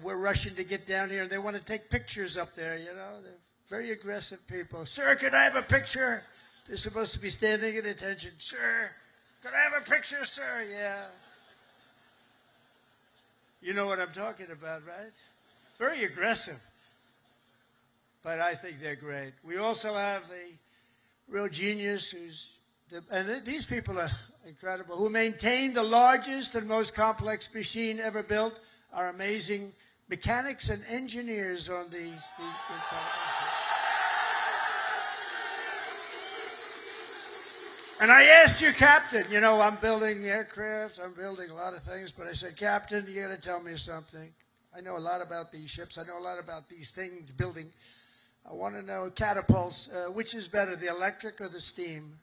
we're rushing to get down here, and they want to take pictures up there, you know. They're very aggressive people. Sir, could I have a picture? They're supposed to be standing at attention. Sir, could I have a picture, sir? Yeah. You know what I'm talking about, right? Very aggressive. But I think they're great. We also have a real genius and these people are incredible, who maintain the largest and most complex machine ever built, are amazing mechanics and engineers on the And I asked your captain, you know, I'm building aircraft, I'm building a lot of things, but I said, Captain, you got to tell me something. I know a lot about these ships. I know a lot about these things building. I want to know catapults. Which is better, the electric or the steam?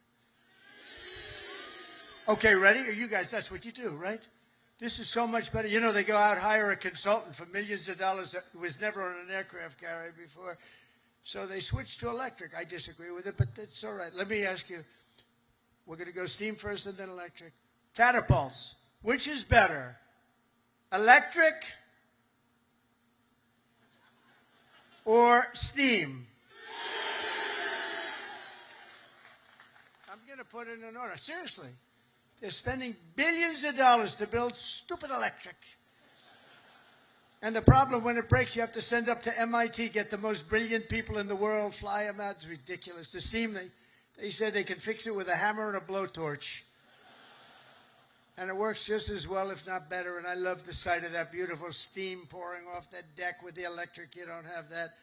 Okay, ready? You guys, that's what you do, right? This is so much better. You know, they go out, hire a consultant for millions of dollars that was never on an aircraft carrier before. So they switched to electric. I disagree with it, but it's all right. Let me ask you. We're going to go steam first and then electric. Catapults. Which is better? Electric or steam? I'm going to put it in order. Seriously. They're spending billions of dollars to build stupid electric. And the problem, when it breaks, you have to send up to MIT, get the most brilliant people in the world, fly them out. It's ridiculous. The steam, they said they can fix it with a hammer and a blowtorch. And it works just as well, if not better. And I love the sight of that beautiful steam pouring off that deck with the electric. You don't have that.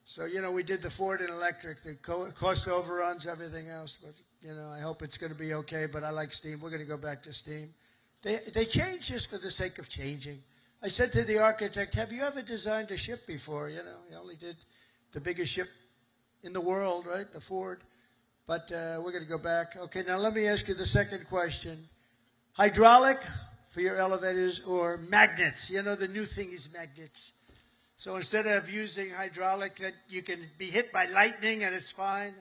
So, you know, we did the Ford in electric. The cost overruns, everything else. But, you know, I hope it's going to be okay. But I like steam. We're going to go back to steam. They change just for the sake of changing. I said to the architect, have you ever designed a ship before? You know, he only did the biggest ship in the world, right? The Ford. But we're going to go back. Okay, now let me ask you the second question. Hydraulic for your elevators or magnets? You know, the new thing is magnets. So instead of using hydraulic, that you can be hit by lightning and it's fine.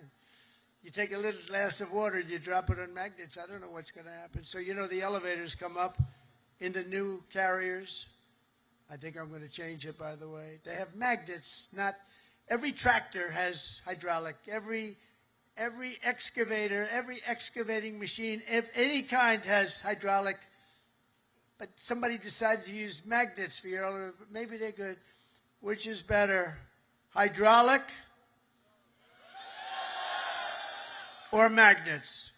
You take a little glass of water and you drop it on magnets. I don't know what's going to happen. So, you know, the elevators come up in the new carriers. I think I'm going to change it, by the way. They have magnets. Not every tractor has hydraulic. Every excavator, every excavating machine, of any kind has hydraulic. But somebody decided to use magnets for your elevator. Maybe they're good. Which is better, hydraulic or magnets?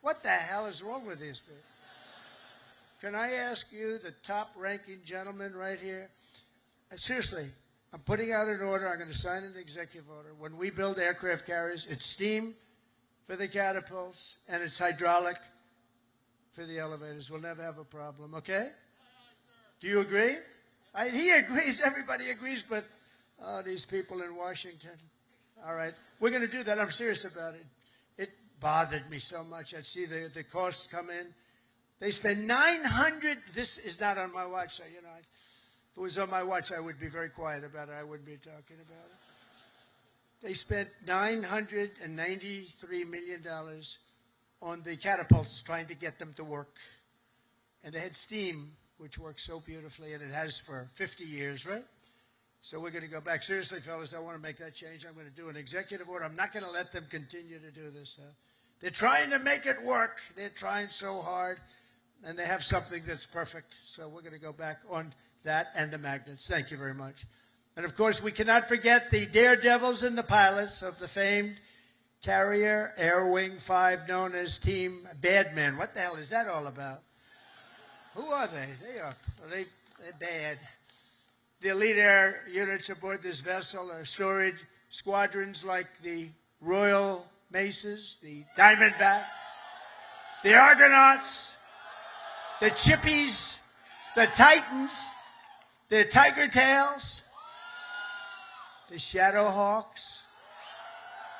What the hell is wrong with these people? Can I ask you, the top-ranking gentleman right here? Seriously, I'm putting out an order. I'm going to sign an executive order. When we build aircraft carriers, it's steam for the catapults, and it's hydraulic for the elevators. We'll never have a problem, okay? Do you agree? He agrees. Everybody agrees, but these people in Washington. All right. We're going to do that. I'm serious about it. It bothered me so much. I'd see the costs come in. They spend $900. This is not on my watch, so, you know, if it was on my watch, I would be very quiet about it. I wouldn't be talking about it. They spent $993 million on the catapults trying to get them to work. And they had steam, which works so beautifully, and it has for 50 years, right? So we're going to go back. Seriously, fellas, I want to make that change. I'm going to do an executive order. I'm not going to let them continue to do this. They're trying to make it work. They're trying so hard, and they have something that's perfect. So we're going to go back on that and the magnets. Thank you very much. And, of course, we cannot forget the daredevils and the pilots of the famed Carrier Air Wing 5, known as Team Badman. What the hell is that all about? Who are they? They're bad. The elite air units aboard this vessel are storied squadrons like the Royal Maces, the Diamondback, the Argonauts, the Chippies, the Titans, the Tiger Tails, the Shadowhawks,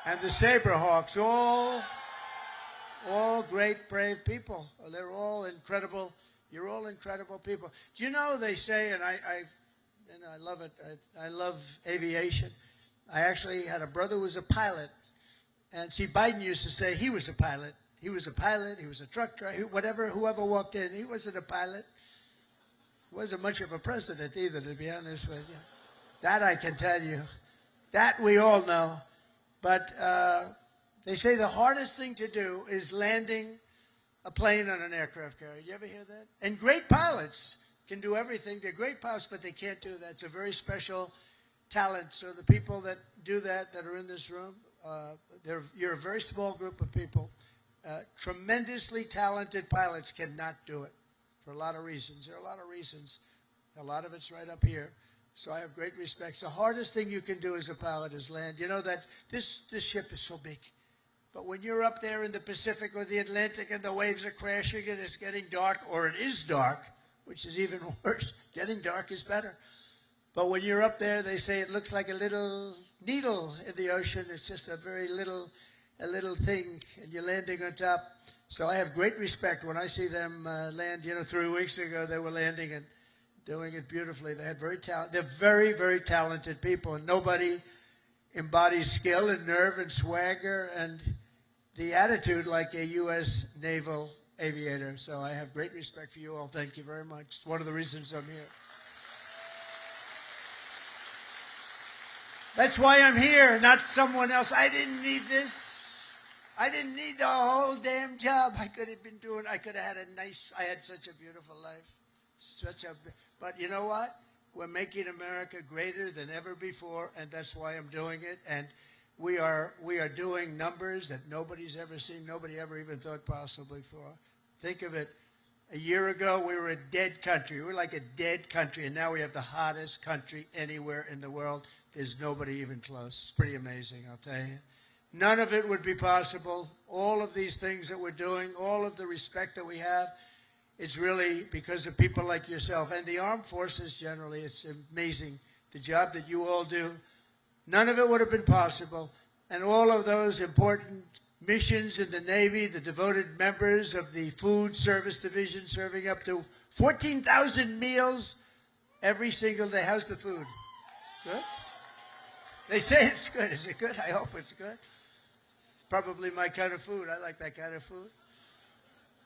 and the Saberhawks. All great, brave people. They're all incredible. You're all incredible people. Do you know, they say, and I love it, I love aviation. I actually had a brother who was a pilot. And see, Biden used to say he was a pilot. He was a pilot. He was a truck driver. Whoever walked in, he wasn't a pilot. He wasn't much of a president either, to be honest with you. That I can tell you. That we all know. But they say the hardest thing to do is landing a plane on an aircraft carrier. You ever hear that? And great pilots can do everything. They're great pilots, but they can't do that. It's a very special talent. So the people that do that are in this room, you're a very small group of people. Tremendously talented pilots cannot do it for a lot of reasons. There are a lot of reasons. A lot of it's right up here. So I have great respect. The hardest thing you can do as a pilot is land. You know that this ship is so big. But when you're up there in the Pacific or the Atlantic and the waves are crashing and it's getting dark, or it is dark, which is even worse, getting dark is better. But when you're up there, they say it looks like a little needle in the ocean. It's just a very little thing, and you're landing on top. So I have great respect when I see them land. You know, 3 weeks ago they were landing and doing it beautifully. They had they're very, very talented people, and nobody embodies skill and nerve and swagger and the attitude like a U.S. naval aviator. So I have great respect for you all. Thank you very much. It's one of the reasons I'm here. That's why I'm here, not someone else. I didn't need this. I didn't need the whole damn job. I could have had I had such a beautiful life. But you know what? We're making America greater than ever before, and that's why I'm doing it. And we are doing numbers that nobody's ever seen, nobody ever even thought possible before. Think of it. A year ago, we were a dead country. We were like a dead country, and now we have the hottest country anywhere in the world. There's nobody even close. It's pretty amazing, I'll tell you. None of it would be possible. All of these things that we're doing, all of the respect that we have, it's really because of people like yourself and the armed forces generally. It's amazing the job that you all do. none of it would have been possible. And all of those important missions in the Navy, the devoted members of the Food Service Division serving up to 14,000 meals every single day. How's the food? Good? They say it's good. Is it good? I hope it's good. It's probably my kind of food. I like that kind of food.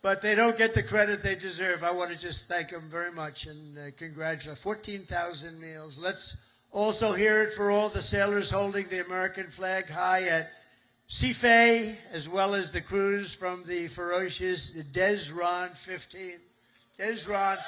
But they don't get the credit they deserve. I want to just thank them very much and congratulate 14,000 meals. Let's also hear it for all the sailors holding the American flag high at Seafay, as well as the crews from the ferocious Desron 15. Desron 15.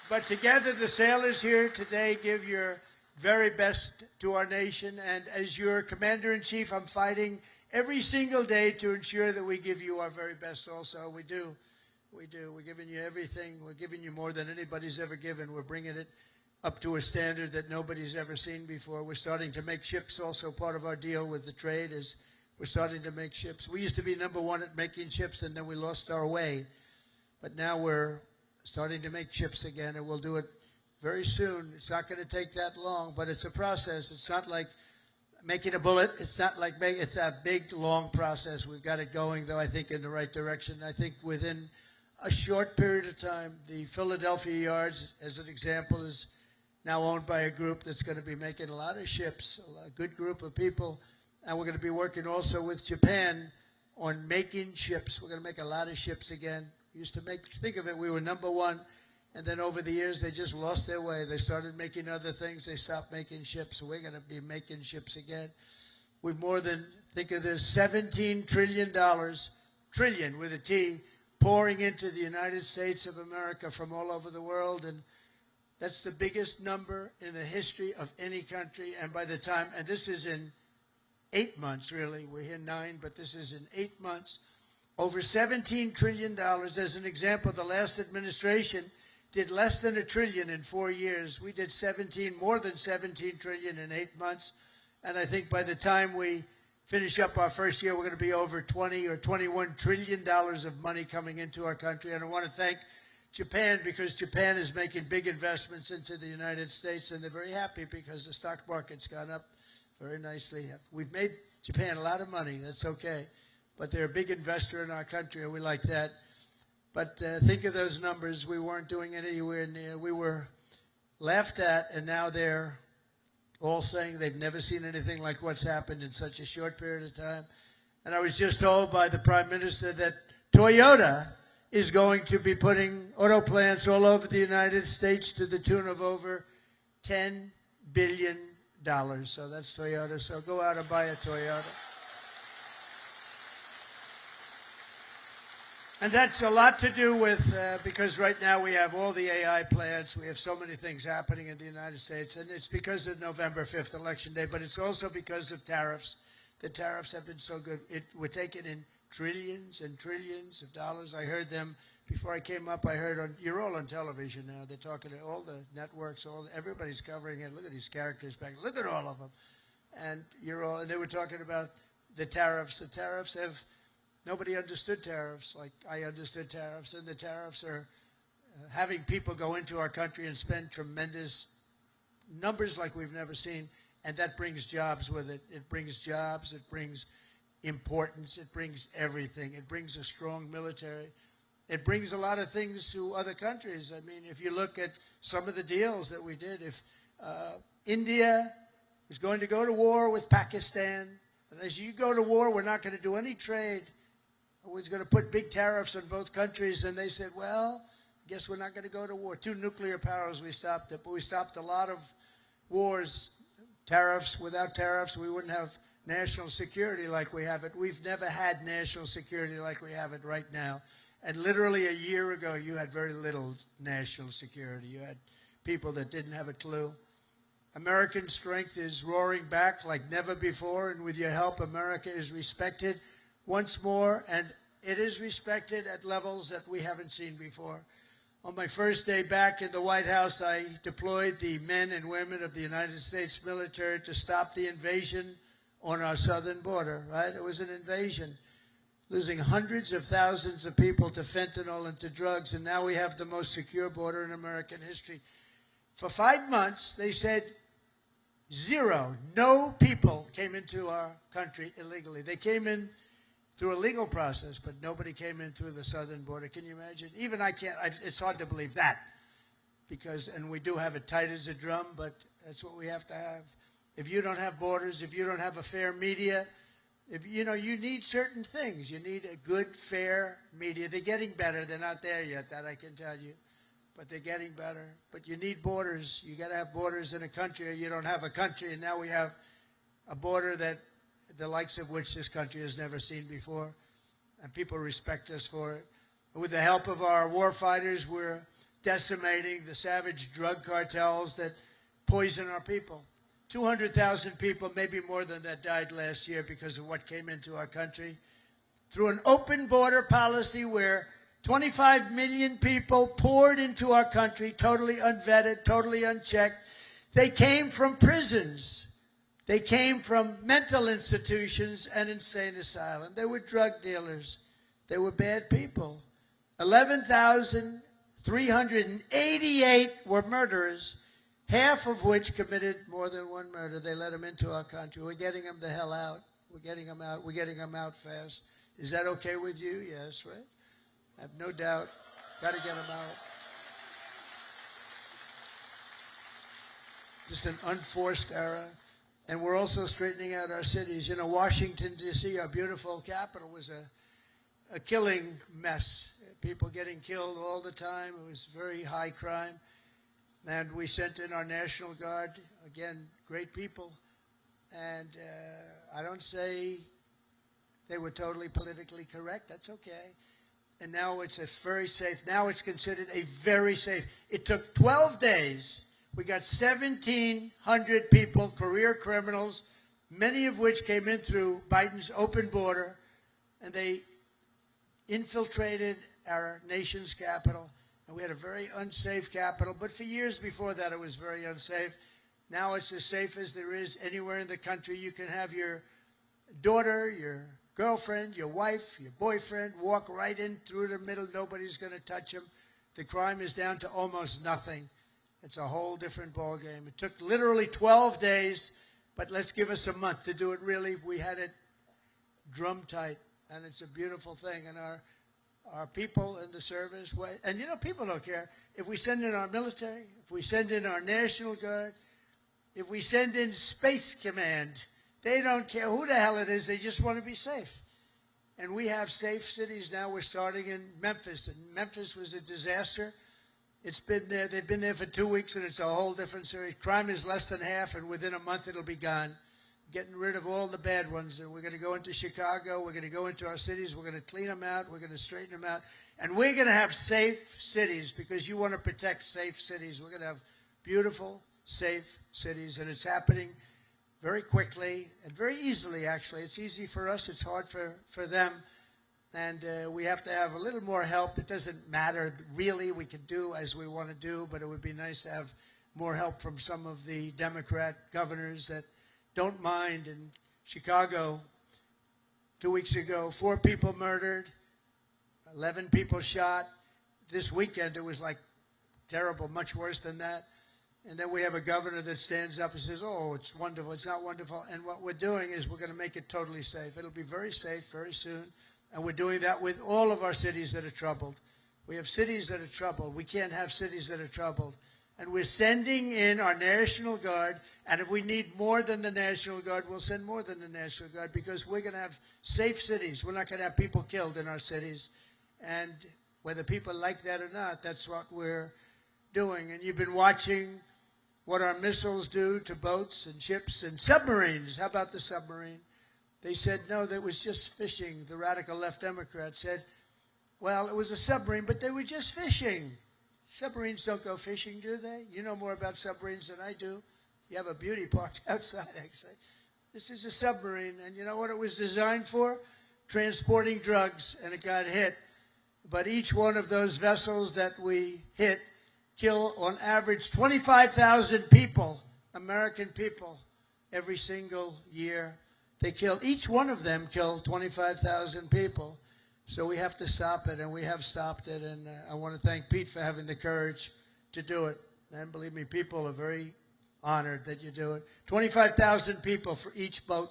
But together, the sailors here today give your very best to our nation. And as your commander-in-chief, I'm fighting every single day to ensure that we give you our very best also. We do. We do. We're giving you everything. We're giving you more than anybody's ever given. We're bringing it up to a standard that nobody's ever seen before. We're starting to make ships also. Part of our deal with the trade is we're starting to make ships. We used to be number one at making ships, and then we lost our way. But now we're starting to make ships again, and we'll do it very soon. It's not going to take that long, but it's a process. It's not like making a bullet. It's not like it's a big, long process. We've got it going, though, I think, in the right direction. I think within a short period of time, the Philadelphia yards, as an example, is now owned by a group that's going to be making a lot of ships, a good group of people. And we're going to be working also with Japan on making ships. We're going to make a lot of ships again. We used to think of it, we were number one. And then over the years, they just lost their way. They started making other things. They stopped making ships. So we're going to be making ships again. We've more than, think of this, $17 trillion, trillion with a T, pouring into the United States of America from all over the world. And that's the biggest number in the history of any country. And by the time, and this is in 8 months, really. We're here 9, but this is in 8 months. Over $17 trillion. As an example, the last administration did less than $1 trillion in 4 years. We did more than 17 trillion in 8 months. And I think by the time we finish up our first year, we're going to be over 20 or $21 trillion of money coming into our country. And I want to thank Japan, because Japan is making big investments into the United States, and they're very happy because the stock market's gone up very nicely. We've made Japan a lot of money. That's okay. But they're a big investor in our country, and we like that. But think of those numbers. We weren't doing anywhere near. We were laughed at, and now they're all saying they've never seen anything like what's happened in such a short period of time. And I was just told by the Prime Minister that Toyota is going to be putting auto plants all over the United States to the tune of over $10 billion. So that's Toyota. So go out and buy a Toyota. And that's a lot to do with, because right now we have all the AI plants. We have so many things happening in the United States. And it's because of November 5th, Election Day, but it's also because of tariffs. The tariffs have been so good. We're taking in trillions and trillions of dollars. I heard them before I came up. I heard you're all on television now. They're talking to all the networks. Everybody's covering it. Look at these characters back. Look at all of them. And and they were talking about the tariffs. The tariffs have. Nobody understood tariffs like I understood tariffs, and the tariffs are having people go into our country and spend tremendous numbers like we've never seen, and that brings jobs with it. It brings jobs, it brings importance, it brings everything. It brings a strong military. It brings a lot of things to other countries. I mean, if you look at some of the deals that we did, if India is going to go to war with Pakistan, and as you go to war, we're not going to do any trade. We're going to put big tariffs on both countries. And they said, well, I guess we're not going to go to war. 2 nuclear powers, we stopped it. But we stopped a lot of wars, tariffs. Without tariffs, we wouldn't have national security like we have it. We've never had national security like we have it right now. And literally a year ago, you had very little national security. You had people that didn't have a clue. American strength is roaring back like never before. And with your help, America is respected once more, and it is respected at levels that we haven't seen before. On my first day back in the White House, I deployed the men and women of the United States military to stop the invasion on our southern border, right? It was an invasion. losing hundreds of thousands of people to fentanyl and to drugs, and now we have the most secure border in American history. For 5 months, they said no people came into our country illegally. They came in through a legal process, but nobody came in through the southern border. Can you imagine? Even I can't, it's hard to believe that, because, and we do have it tight as a drum, but that's what we have to have. If you don't have borders, if you don't have a fair media, if you need certain things. You need a good, fair media. They're getting better. They're not there yet, that I can tell you, but they're getting better. But you need borders. You got to have borders in a country, or you don't have a country. And now we have a border that the likes of which this country has never seen before, and people respect us for it. With the help of our war fighters, we're decimating the savage drug cartels that poison our people. 200,000 people, maybe more than that, died last year because of what came into our country. Through an open border policy where 25 million people poured into our country, totally unvetted, totally unchecked. They came from prisons. They came from mental institutions and insane asylums. They were drug dealers. They were bad people. 11,388 were murderers, half of which committed more than one murder. They let them into our country. We're getting them the hell out. We're getting them out. We're getting them out fast. Is that okay with you? Yes, right? I have no doubt. Got to get them out. Just an unforced era. And we're also straightening out our cities. Washington, D.C., our beautiful capital, was a killing mess. People getting killed all the time. It was very high crime. And we sent in our National Guard, again, great people. And I don't say they were totally politically correct. That's okay. And now it's a very safe. Now it's considered a very safe. It took 12 days. We got 1,700 people, career criminals, many of which came in through Biden's open border, and they infiltrated our nation's capital. And we had a very unsafe capital, but for years before that it was very unsafe. Now it's as safe as there is anywhere in the country. You can have your daughter, your girlfriend, your wife, your boyfriend walk right in through the middle. Nobody's going to touch them. The crime is down to almost nothing. It's a whole different ballgame. It took literally 12 days, but let's give us a month to do it really. We had it drum tight, and it's a beautiful thing. And our people in the service, and people don't care. If we send in our military, if we send in our National Guard, if we send in Space Command, they don't care who the hell it is. They just want to be safe. And we have safe cities now. We're starting in Memphis. And Memphis was a disaster. It's been there. They've been there for 2 weeks, and it's a whole different series. Crime is less than half, and within a month it'll be gone. Getting rid of all the bad ones. And we're going to go into Chicago. We're going to go into our cities. We're going to clean them out. We're going to straighten them out. And we're going to have safe cities because you want to protect safe cities. We're going to have beautiful, safe cities, and it's happening very quickly and very easily, actually. It's easy for us. It's hard for them. And we have to have a little more help. It doesn't matter, really. We can do as we want to do, but it would be nice to have more help from some of the Democrat governors that don't mind. In Chicago, 2 weeks ago, 4 people murdered, 11 people shot. This weekend, it was like terrible, much worse than that. And then we have a governor that stands up and says, oh, it's wonderful. It's not wonderful. And what we're doing is we're going to make it totally safe. It'll be very safe very soon. And we're doing that with all of our cities that are troubled. We have cities that are troubled. We can't have cities that are troubled. And we're sending in our National Guard. And if we need more than the National Guard, we'll send more than the National Guard because we're going to have safe cities. We're not going to have people killed in our cities. And whether people like that or not, that's what we're doing. And you've been watching what our missiles do to boats and ships and submarines. How about the submarine? They said, no, that was just fishing. The radical left Democrats said, well, it was a submarine, but they were just fishing. Submarines don't go fishing, do they? You know more about submarines than I do. You have a beauty park outside, actually. This is a submarine, and you know what it was designed for? Transporting drugs, and it got hit. But each one of those vessels that we hit kill, on average, 25,000 people, American people, every single year. They killed, each one of them killed 25,000 people. So we have to stop it, and we have stopped it. And I want to thank Pete for having the courage to do it. And believe me, people are very honored that you do it. 25,000 people for each boat.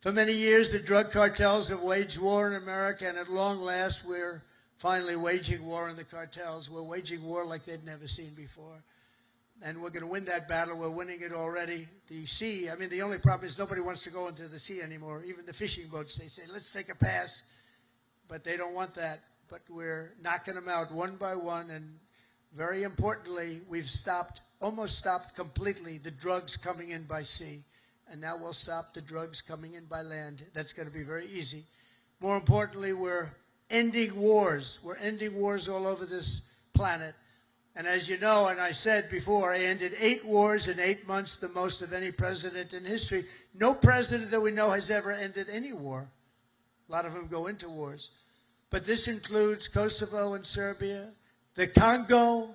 For many years, the drug cartels have waged war in America, and at long last, we're finally waging war on the cartels. We're waging war like they'd never seen before. And we're going to win that battle. We're winning it already. The sea, I mean, the only problem is nobody wants to go into the sea anymore. Even the fishing boats, they say, let's take a pass. But they don't want that. But we're knocking them out one by one. And very importantly, we've stopped, almost stopped completely, the drugs coming in by sea. And now we'll stop the drugs coming in by land. That's going to be very easy. More importantly, we're ending wars. We're ending wars all over this planet. And as you know, and I said before, I ended 8 wars in 8 months, the most of any president in history. No president that we know has ever ended any war. A lot of them go into wars. But this includes Kosovo and Serbia, the Congo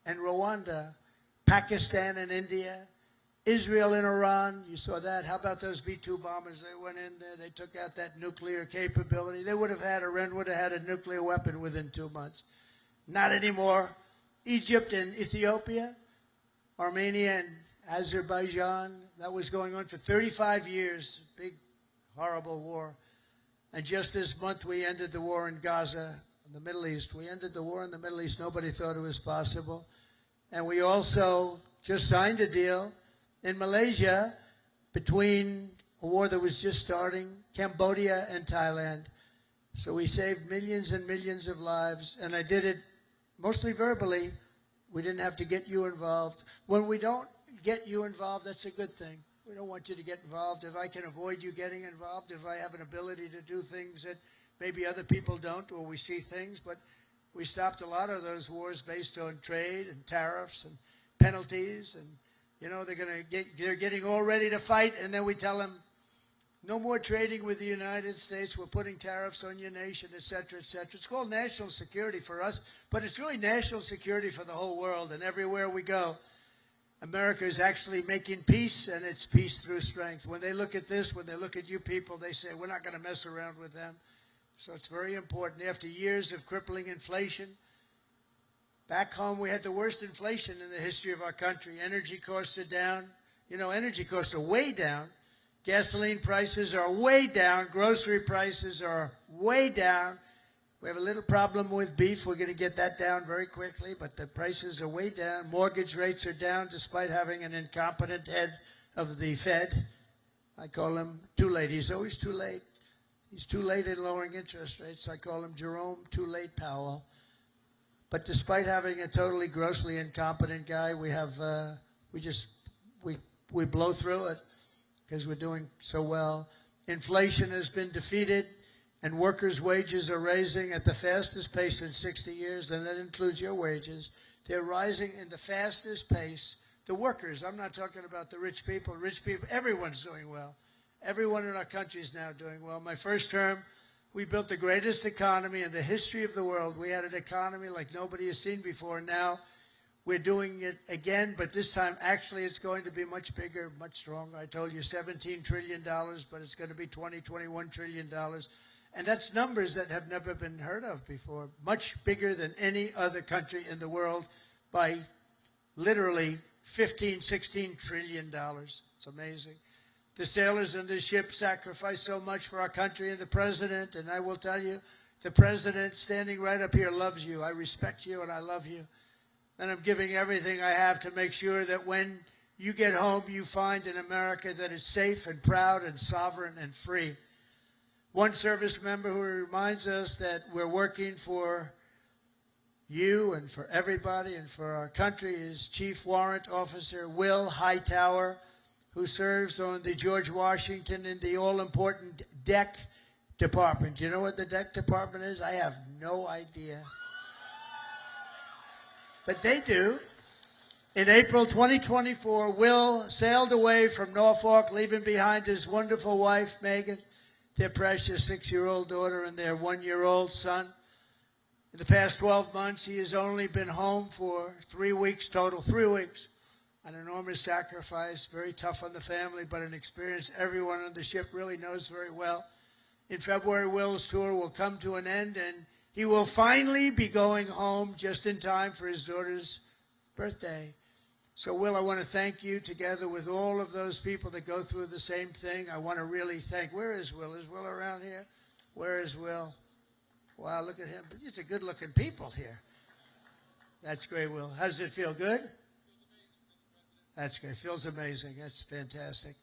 and Rwanda, Pakistan and India, Israel and Iran. You saw that. How about those B-2 bombers? They went in there. They took out that nuclear capability. They would have had, Iran would have had a nuclear weapon within 2 months. Not anymore. Egypt and Ethiopia, Armenia and Azerbaijan. That was going on for 35 years. Big, horrible war. And just this month, we ended the war in Gaza, in the Middle East. We ended the war in the Middle East. Nobody thought it was possible. And we also just signed a deal in Malaysia between a war that was just starting, Cambodia and Thailand. So we saved millions and millions of lives, and I did it mostly verbally. We didn't have to get you involved. When we don't get you involved, that's a good thing. We don't want you to get involved. If I can avoid you getting involved, if I have an ability to do things that maybe other people don't, or we see things, but we stopped a lot of those wars based on trade and tariffs and penalties, and you know, they're getting all ready to fight, and then we tell them, no more trading with the United States. We're putting tariffs on your nation, et cetera, et cetera. It's called national security for us, but it's really national security for the whole world. And everywhere we go, America is actually making peace, and it's peace through strength. When they look at this, when they look at you people, they say, we're not going to mess around with them. So it's very important. After years of crippling inflation, back home, we had the worst inflation in the history of our country. Energy costs are down. You know, energy costs are way down. Gasoline prices are way down. Grocery prices are way down. We have a little problem with beef. We're going to get that down very quickly, but the prices are way down. Mortgage rates are down despite having an incompetent head of the Fed. I call him too late. He's always too late. He's too late in lowering interest rates. I call him Jerome Too Late Powell. But despite having a totally grossly incompetent guy, we have we blow through it because we're doing so well. Inflation has been defeated, and workers' wages are rising at the fastest pace in 60 years, and that includes your wages. They're rising in the fastest pace. The workers, I'm not talking about the rich people. Rich people, everyone's doing well. Everyone in our country is now doing well. My first term, we built the greatest economy in the history of the world. We had an economy like nobody has seen before. Now we're doing it again, but this time actually it's going to be much bigger, much stronger. I told you $17 trillion, but it's going to be $21 trillion. And that's numbers that have never been heard of before. Much bigger than any other country in the world by literally $16 trillion. It's amazing. The sailors in this ship sacrificed so much for our country, and the president, and I will tell you, the president standing right up here loves you. I respect you and I love you. And I'm giving everything I have to make sure that when you get home, you find an America that is safe and proud and sovereign and free. One service member who reminds us that we're working for you and for everybody and for our country is Chief Warrant Officer Will Hightower, who serves on the George Washington in the all-important DEC department. Do you know what the DEC department is? I have no idea. But they do. In April 2024, Will sailed away from Norfolk, leaving behind his wonderful wife, Megan, their precious 6-year-old daughter, and their 1-year-old son. In the past 12 months, he has only been home for 3 weeks total, 3 weeks. an enormous sacrifice, very tough on the family, but an experience everyone on the ship really knows very well. In February, Will's tour will come to an end, and he will finally be going home just in time for his daughter's birthday. So, Will, I want to thank you together with all of those people that go through the same thing. I want to really thank, where is Will? Is Will around here? Where is Will? Wow, look at him. It's a good-looking people here. That's great, Will. How does it feel? Good? That's great. Feels amazing. That's fantastic.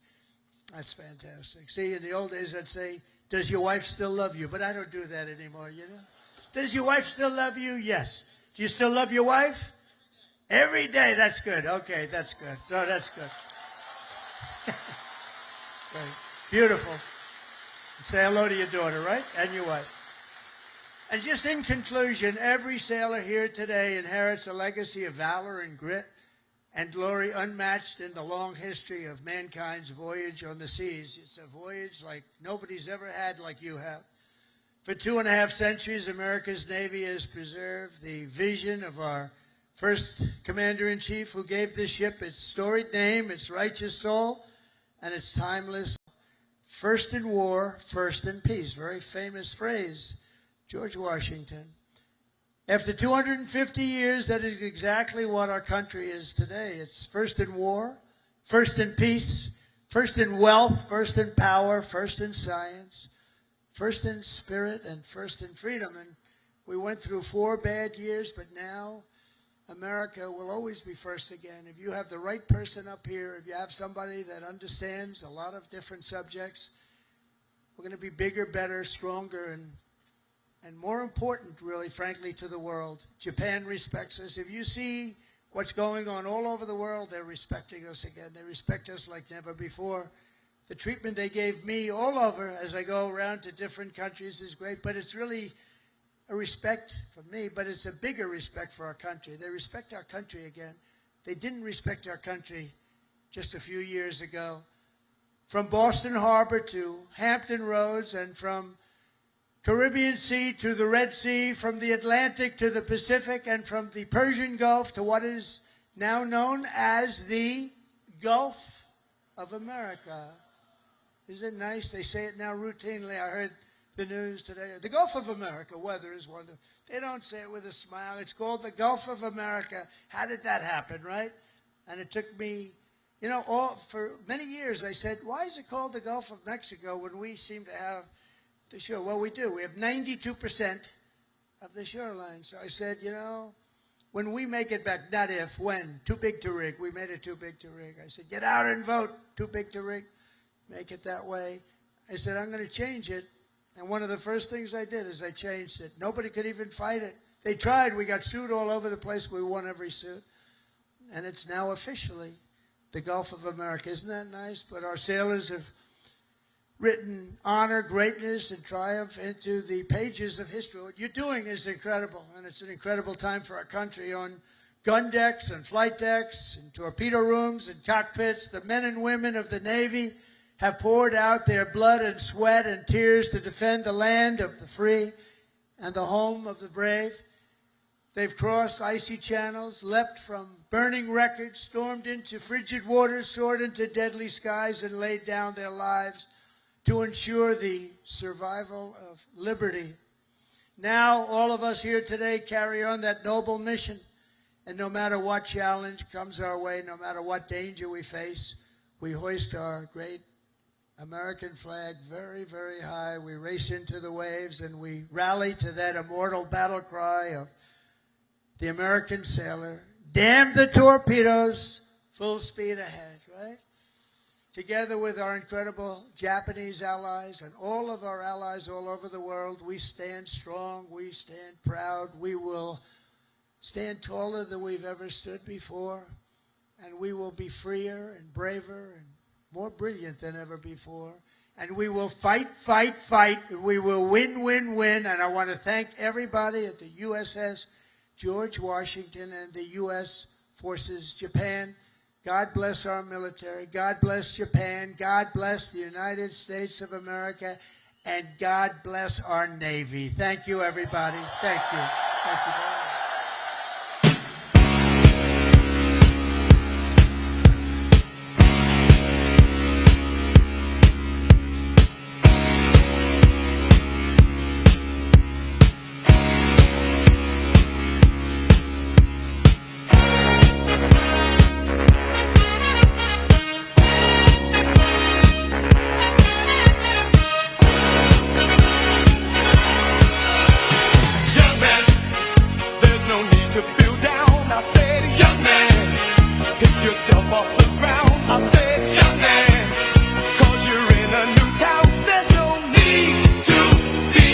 That's fantastic. See, in the old days, I'd say, does your wife still love you? But I don't do that anymore, you know? Does your wife still love you? Yes. Do you still love your wife? Every day. That's good. Okay, that's good. So that's good. Great. Beautiful. Say hello to your daughter, right? And your wife. And just in conclusion, every sailor here today inherits a legacy of valor and grit and glory unmatched in the long history of mankind's voyage on the seas. It's a voyage like nobody's ever had like you have. For 2.5 centuries, America's Navy has preserved the vision of our first commander-in-chief who gave this ship its storied name, its righteous soul, and its timeless first in war, first in peace. Very famous phrase, George Washington. After 250 years, that is exactly what our country is today. It's first in war, first in peace, first in wealth, first in power, first in science, first in spirit, and first in freedom. And we went through 4 bad years, but now America will always be first again. If you have the right person up here, if you have somebody that understands a lot of different subjects, we're going to be bigger, better, stronger, and more important, really, frankly, to the world. Japan respects us. If you see what's going on all over the world, they're respecting us again. They respect us like never before. The treatment they gave me all over as I go around to different countries is great, but it's really a respect for me, but it's a bigger respect for our country. They respect our country again. They didn't respect our country just a few years ago. From Boston Harbor to Hampton Roads, and from Caribbean Sea to the Red Sea, from the Atlantic to the Pacific, and from the Persian Gulf to what is now known as the Gulf of America. Isn't it nice? They say it now routinely. I heard the news today. The Gulf of America, weather is wonderful. They don't say it with a smile. It's called the Gulf of America. How did that happen, right? And it took me, you know, for many years I said, why is it called the Gulf of Mexico when we seem to have the shore? Well, we do. We have 92% of the shoreline. So I said, you know, when we make it back, not if, when, too big to rig. We made it too big to rig. I said, get out and vote. Too big to rig. Make it that way. I said, I'm going to change it. And one of the first things I did is I changed it. Nobody could even fight it. They tried. We got sued all over the place. We won every suit. And it's now officially the Gulf of America. Isn't that nice? But our sailors have written honor, greatness, and triumph into the pages of history. What you're doing is incredible, and it's an incredible time for our country. On gun decks and flight decks and torpedo rooms and cockpits, the men and women of the Navy have poured out their blood and sweat and tears to defend the land of the free and the home of the brave. They've crossed icy channels, leapt from burning wreckage, stormed into frigid waters, soared into deadly skies, and laid down their lives to ensure the survival of liberty. Now, all of us here today carry on that noble mission, and no matter what challenge comes our way, no matter what danger we face, we hoist our great American flag very, very high. We race into the waves, and we rally to that immortal battle cry of the American sailor, damn the torpedoes, full speed ahead, right? Together with our incredible Japanese allies and all of our allies all over the world, we stand strong, we stand proud, we will stand taller than we've ever stood before, and we will be freer and braver and more brilliant than ever before. And we will fight, fight, fight, and we will win, win, win. And I want to thank everybody at the USS George Washington and the U.S. Forces Japan. God bless our military. God bless Japan. God bless the United States of America. And God bless our Navy. Thank you, everybody. Thank you. Thank you very much. yourself off the ground. I said, young man, 'cause you're in a new town. There's no need to be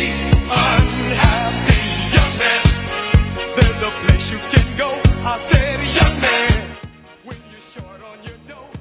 unhappy, young man. There's a place you can go. I said, young man, when you're short on your dough.